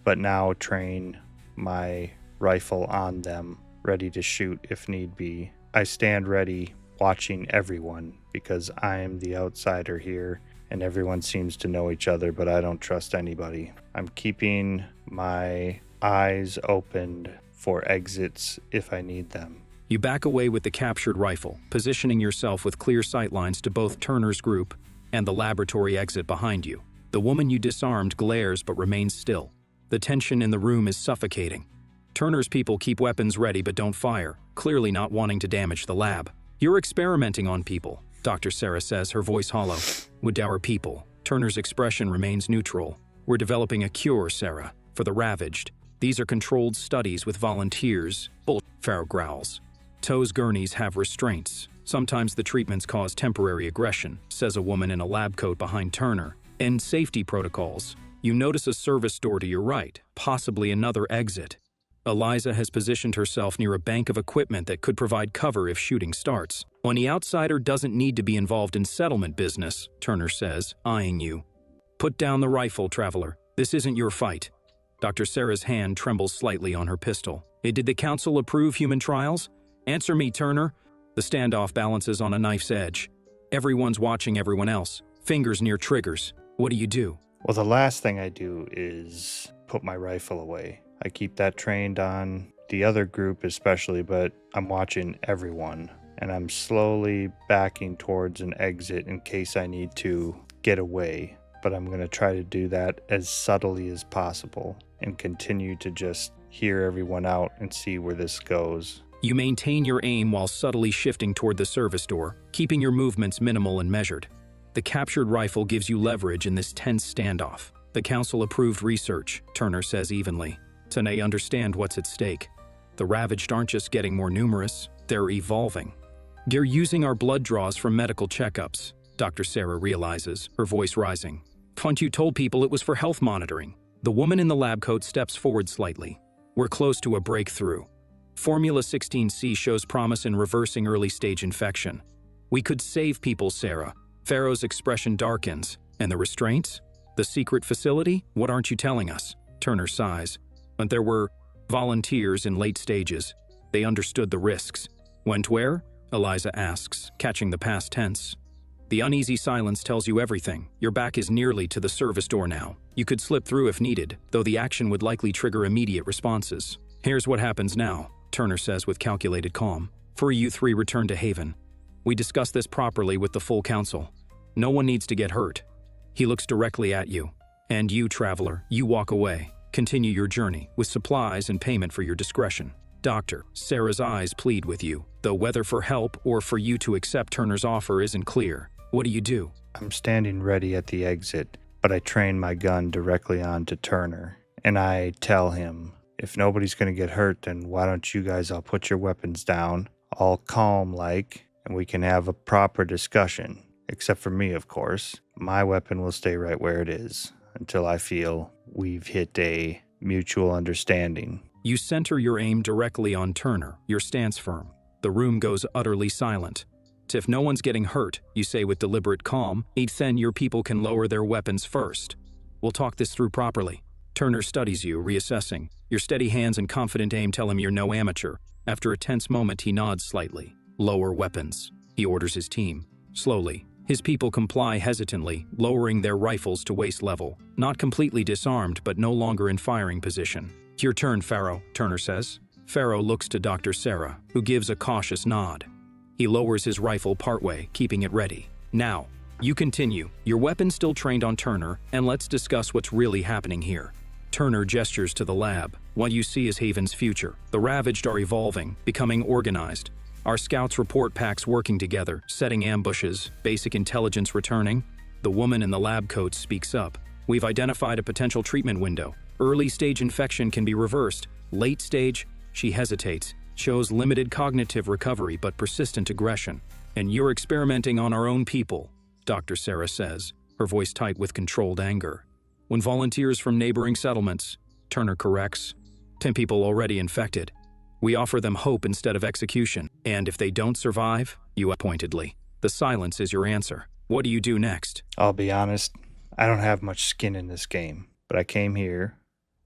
but now train my rifle on them, ready to shoot if need be. I stand ready, watching everyone, because I am the outsider here, and everyone seems to know each other, but I don't trust anybody. I'm keeping my eyes opened for exits if I need them. You back away with the captured rifle, positioning yourself with clear sightlines to both Turner's group and the laboratory exit behind you. The woman you disarmed glares but remains still. The tension in the room is suffocating. Turner's people keep weapons ready but don't fire, clearly not wanting to damage the lab. You're experimenting on people, Dr. Sarah says, her voice hollow. With our people. Turner's expression remains neutral. We're developing a cure, Sarah, for the ravaged. These are controlled studies with volunteers. Pharaoh growls. Toe's gurneys have restraints. Sometimes the treatments cause temporary aggression, says a woman in a lab coat behind Turner. And safety protocols. You notice a service door to your right, possibly another exit. Eliza has positioned herself near a bank of equipment that could provide cover if shooting starts. Any outsider doesn't need to be involved in settlement business, Turner says, eyeing you. Put down the rifle, traveler. This isn't your fight. Dr. Sarah's hand trembles slightly on her pistol. Did the council approve human trials? Answer me, Turner. The standoff balances on a knife's edge. Everyone's watching everyone else, fingers near triggers. What do? Well, the last thing I do is put my rifle away. I keep that trained on the other group especially, but I'm watching everyone, and I'm slowly backing towards an exit in case I need to get away. But I'm going to try to do that as subtly as possible and continue to just hear everyone out and see where this goes. You maintain your aim while subtly shifting toward the service door, keeping your movements minimal and measured. The captured rifle gives you leverage in this tense standoff. The council-approved research, Turner says evenly. They understand what's at stake. The ravaged aren't just getting more numerous, they're evolving. They're using our blood draws for medical checkups, Dr. Sarah realizes, her voice rising. You told people it was for health monitoring. The woman in the lab coat steps forward slightly. We're close to a breakthrough. Formula 16C shows promise in reversing early-stage infection. We could save people, Sarah. Pharaoh's expression darkens. And the restraints? The secret facility? What aren't you telling us? Turner sighs. But there were volunteers in late stages. They understood the risks. Went where? Eliza asks, catching the past tense. The uneasy silence tells you everything. Your back is nearly to the service door now. You could slip through if needed, though the action would likely trigger immediate responses. Here's what happens now, Turner says with calculated calm. For you three return to Haven. We discuss this properly with the full council. No one needs to get hurt. He looks directly at you. And you, traveler, you walk away. Continue your journey, with supplies and payment for your discretion. Doctor, Sarah's eyes plead with you, though whether for help or for you to accept Turner's offer isn't clear. What do? I'm standing ready at the exit, but I train my gun directly onto Turner, and I tell him, if nobody's going to get hurt, then why don't you guys all put your weapons down, all calm-like, and we can have a proper discussion. Except for me, of course. My weapon will stay right where it is until I feel we've hit a mutual understanding. You center your aim directly on Turner, your stance firm. The room goes utterly silent. If no one's getting hurt, you say with deliberate calm, then your people can lower their weapons first. We'll talk this through properly. Turner studies you, reassessing. Your steady hands and confident aim tell him you're no amateur. After a tense moment, he nods slightly. Lower weapons. He orders his team. Slowly. His people comply hesitantly, lowering their rifles to waist level. Not completely disarmed, but no longer in firing position. Your turn, Pharaoh, Turner says. Pharaoh looks to Dr. Sarah, who gives a cautious nod. He lowers his rifle partway, keeping it ready. Now, you continue. Your weapon still trained on Turner, and let's discuss what's really happening here. Turner gestures to the lab. What you see is Haven's future. The Ravaged are evolving, becoming organized. Our scouts report packs working together, setting ambushes, basic intelligence returning. The woman in the lab coat speaks up. We've identified a potential treatment window. Early stage infection can be reversed. Late stage, she hesitates, shows limited cognitive recovery but persistent aggression. And you're experimenting on our own people, Dr. Sarah says, her voice tight with controlled anger. When volunteers from neighboring settlements, Turner corrects, 10 people already infected. We offer them hope instead of execution, and if they don't survive, you pointedly. The silence is your answer. What do you do next? I'll be honest, I don't have much skin in this game, but I came here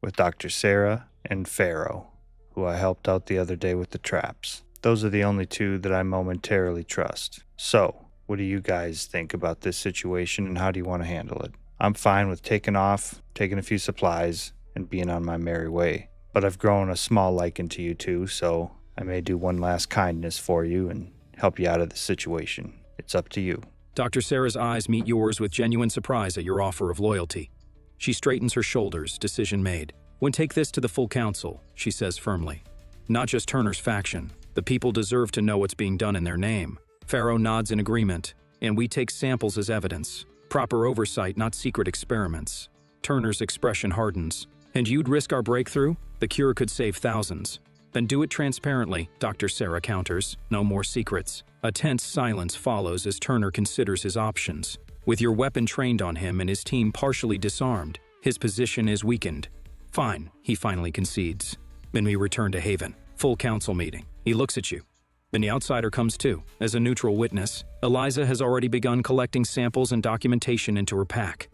with Dr. Sarah and Pharaoh, who I helped out the other day with the traps. Those are the only two that I momentarily trust. So, what do you guys think about this situation and how do you want to handle it? I'm fine with taking off, taking a few supplies, and being on my merry way. But I've grown a small liking to you two, so I may do one last kindness for you and help you out of the situation. It's up to you. Dr. Sarah's eyes meet yours with genuine surprise at your offer of loyalty. She straightens her shoulders, decision made. When take this to the full council, she says firmly. Not just Turner's faction. The people deserve to know what's being done in their name. Pharaoh nods in agreement, and we take samples as evidence. Proper oversight, not secret experiments. Turner's expression hardens. And you'd risk our breakthrough? The cure could save thousands. Then do it transparently, Dr. Sarah counters. No more secrets. A tense silence follows as Turner considers his options. With your weapon trained on him and his team partially disarmed, his position is weakened. Fine, he finally concedes. Then we return to Haven. Full council meeting. He looks at you. Then the outsider comes too. As a neutral witness, Eliza has already begun collecting samples and documentation into her pack.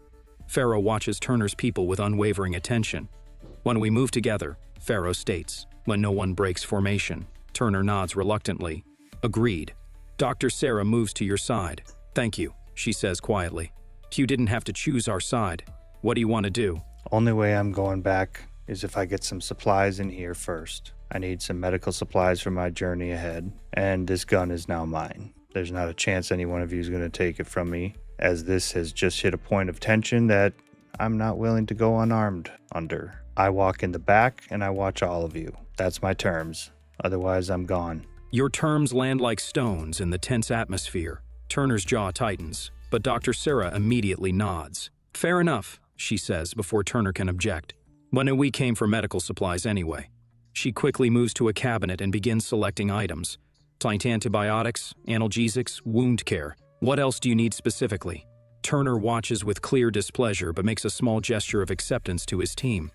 Pharaoh watches Turner's people with unwavering attention. When we move together, Pharaoh states, when no one breaks formation. Turner nods reluctantly. Agreed. Dr. Sarah moves to your side. Thank you, she says quietly. You didn't have to choose our side. What do you want to do? Only way I'm going back is if I get some supplies in here first. I need some medical supplies for my journey ahead, and this gun is now mine. There's not a chance any one of you is going to take it from me, as this has just hit a point of tension that I'm not willing to go unarmed under. I walk in the back and I watch all of you. That's my terms. Otherwise, I'm gone. Your terms land like stones in the tense atmosphere. Turner's jaw tightens, but Dr. Sarah immediately nods. Fair enough, she says before Turner can object. When we came for medical supplies anyway. She quickly moves to a cabinet and begins selecting items. Antibiotics, analgesics, wound care. What else do you need specifically? Turner watches with clear displeasure but makes a small gesture of acceptance to his team.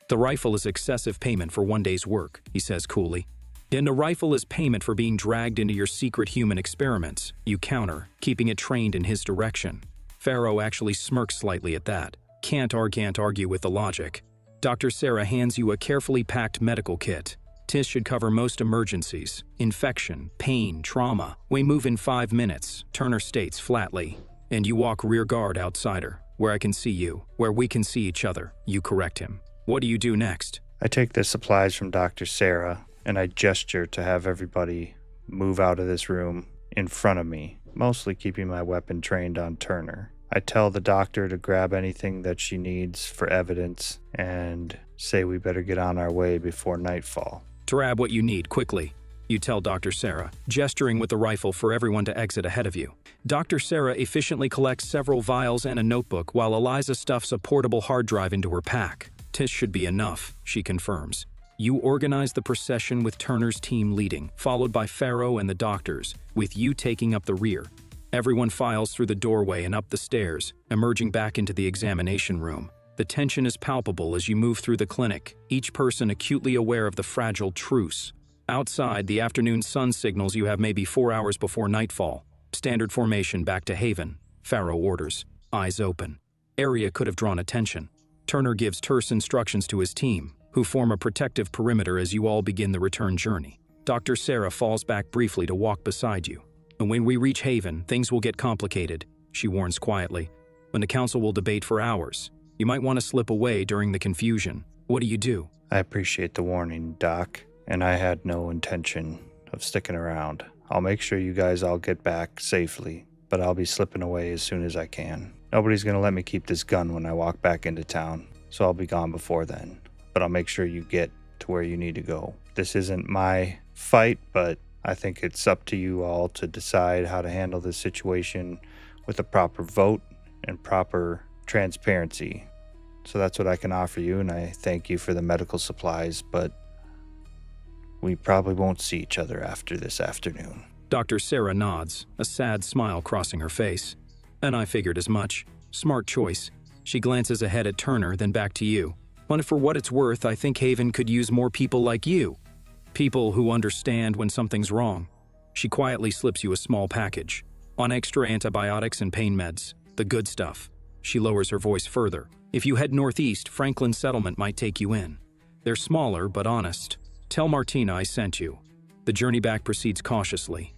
The rifle is excessive payment for one day's work, he says coolly. And a rifle is payment for being dragged into your secret human experiments, you counter, keeping it trained in his direction. Pharaoh actually smirks slightly at that. Can't argue with the logic. Dr. Sarah hands you a carefully packed medical kit. This should cover most emergencies. Infection, pain, trauma. We move in 5 minutes, Turner states flatly. And you walk rear guard outsider, where I can see you, where we can see each other. You correct him. What do you do next? I take the supplies from Dr. Sarah and I gesture to have everybody move out of this room in front of me, mostly keeping my weapon trained on Turner. I tell the doctor to grab anything that she needs for evidence and say we better get on our way before nightfall. Grab what you need, quickly, you tell Dr. Sarah, gesturing with the rifle for everyone to exit ahead of you. Dr. Sarah efficiently collects several vials and a notebook while Eliza stuffs a portable hard drive into her pack. "This should be enough," she confirms. You organize the procession with Turner's team leading, followed by Pharaoh and the doctors, with you taking up the rear. Everyone files through the doorway and up the stairs, emerging back into the examination room. The tension is palpable as you move through the clinic, each person acutely aware of the fragile truce. Outside, the afternoon sun signals you have maybe 4 hours before nightfall. Standard formation back to Haven. Pharaoh orders. Eyes open. Area could have drawn attention. Turner gives terse instructions to his team, who form a protective perimeter as you all begin the return journey. Dr. Sarah falls back briefly to walk beside you. "And when we reach Haven, things will get complicated," she warns quietly. "When the council will debate for hours. You might want to slip away during the confusion. What do you do?" I appreciate the warning, Doc, and I had no intention of sticking around. I'll make sure you guys all get back safely, but I'll be slipping away as soon as I can. Nobody's going to let me keep this gun when I walk back into town, so I'll be gone before then. But I'll make sure you get to where you need to go. This isn't my fight, but I think it's up to you all to decide how to handle this situation with a proper vote and proper transparency. So that's what I can offer you, and I thank you for the medical supplies, but we probably won't see each other after this afternoon. Dr. Sarah nods, a sad smile crossing her face. "And I figured as much. Smart choice." She glances ahead at Turner, then back to you. "And for what it's worth, I think Haven could use more people like you. People who understand when something's wrong." She quietly slips you a small package. "On extra antibiotics and pain meds. The good stuff." She lowers her voice further. "If you head northeast, Franklin Settlement might take you in. They're smaller, but honest. Tell Martina I sent you." The journey back proceeds cautiously.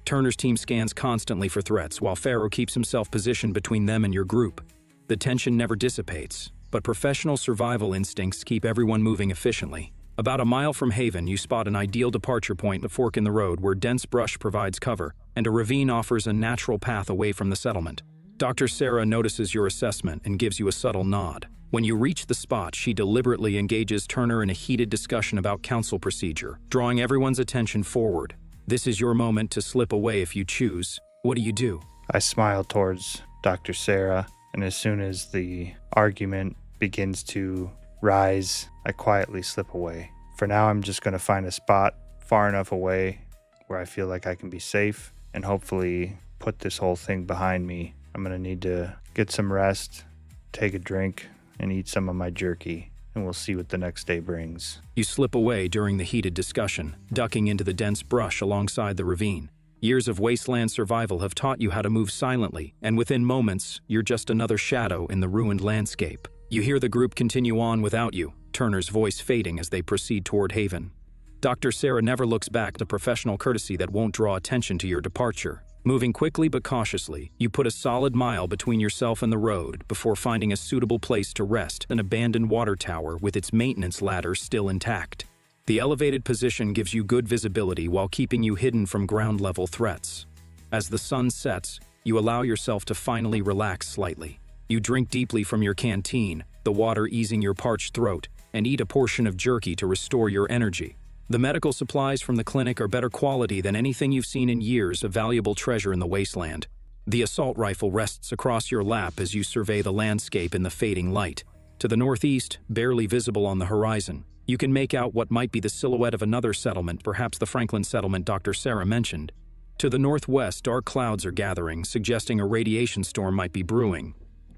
Turner's team scans constantly for threats, while Pharaoh keeps himself positioned between them and your group. The tension never dissipates, but professional survival instincts keep everyone moving efficiently. About a mile from Haven, you spot an ideal departure point, a fork in the road where dense brush provides cover, and a ravine offers a natural path away from the settlement. Dr. Sarah notices your assessment and gives you a subtle nod. When you reach the spot, she deliberately engages Turner in a heated discussion about council procedure, drawing everyone's attention forward. This is your moment to slip away if you choose. What do? I smile towards Dr. Sarah, and as soon as the argument begins to rise, I quietly slip away. For now, I'm just going to find a spot far enough away where I feel like I can be safe and hopefully put this whole thing behind me. I'm going to need to get some rest, take a drink, and eat some of my jerky, and we'll see what the next day brings. You slip away during the heated discussion, ducking into the dense brush alongside the ravine. Years of wasteland survival have taught you how to move silently, and within moments, you're just another shadow in the ruined landscape. You hear the group continue on without you, Turner's voice fading as they proceed toward Haven. Dr. Sarah never looks back, the professional courtesy that won't draw attention to your departure. Moving quickly but cautiously, you put a solid mile between yourself and the road before finding a suitable place to rest, an abandoned water tower with its maintenance ladder still intact. The elevated position gives you good visibility while keeping you hidden from ground-level threats. As the sun sets, you allow yourself to finally relax slightly. You drink deeply from your canteen, the water easing your parched throat, and eat a portion of jerky to restore your energy. The medical supplies from the clinic are better quality than anything you've seen in years, a valuable treasure in the wasteland. The assault rifle rests across your lap as you survey the landscape in the fading light. To the northeast, barely visible on the horizon, you can make out what might be the silhouette of another settlement, perhaps the Franklin settlement Dr. Sarah mentioned. To the northwest, dark clouds are gathering, suggesting a radiation storm might be brewing.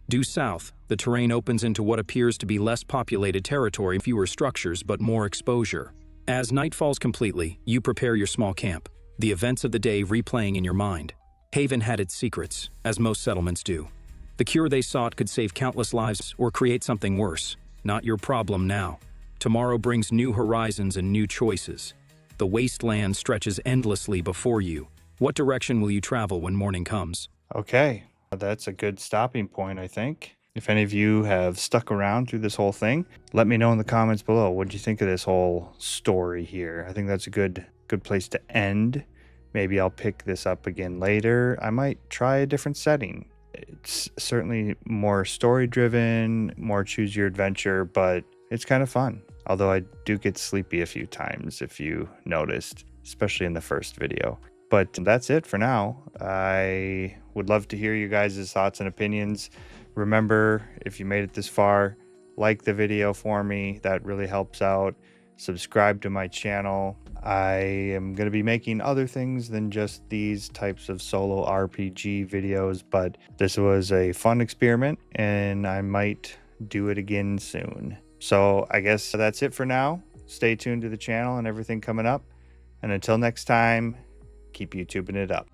Due south, the terrain opens into what appears to be less populated territory, fewer structures, but more exposure. As night falls completely, you prepare your small camp, the events of the day replaying in your mind. Haven had its secrets, as most settlements do. The cure they sought could save countless lives or create something worse. Not your problem now. Tomorrow brings new horizons and new choices. The wasteland stretches endlessly before you. What direction will you travel when morning comes? Okay, that's a good stopping point, I think. If any of you have stuck around through this whole thing, let me know in the comments below. What do you think of this whole story here? I think that's a good place to end. Maybe I'll pick this up again later. I might try a different setting. It's certainly more story driven, more choose your adventure, but it's kind of fun. Although I do get sleepy a few times, if you noticed, especially in the first video. But that's it for now. I would love to hear you guys' thoughts and opinions. Remember, if you made it this far, like the video for me. That really helps out. Subscribe to my channel. I am going to be making other things than just these types of solo RPG videos, but this was a fun experiment and I might do it again soon. So I guess that's it for now. Stay tuned to the channel and everything coming up. And until next time, keep YouTubing it up.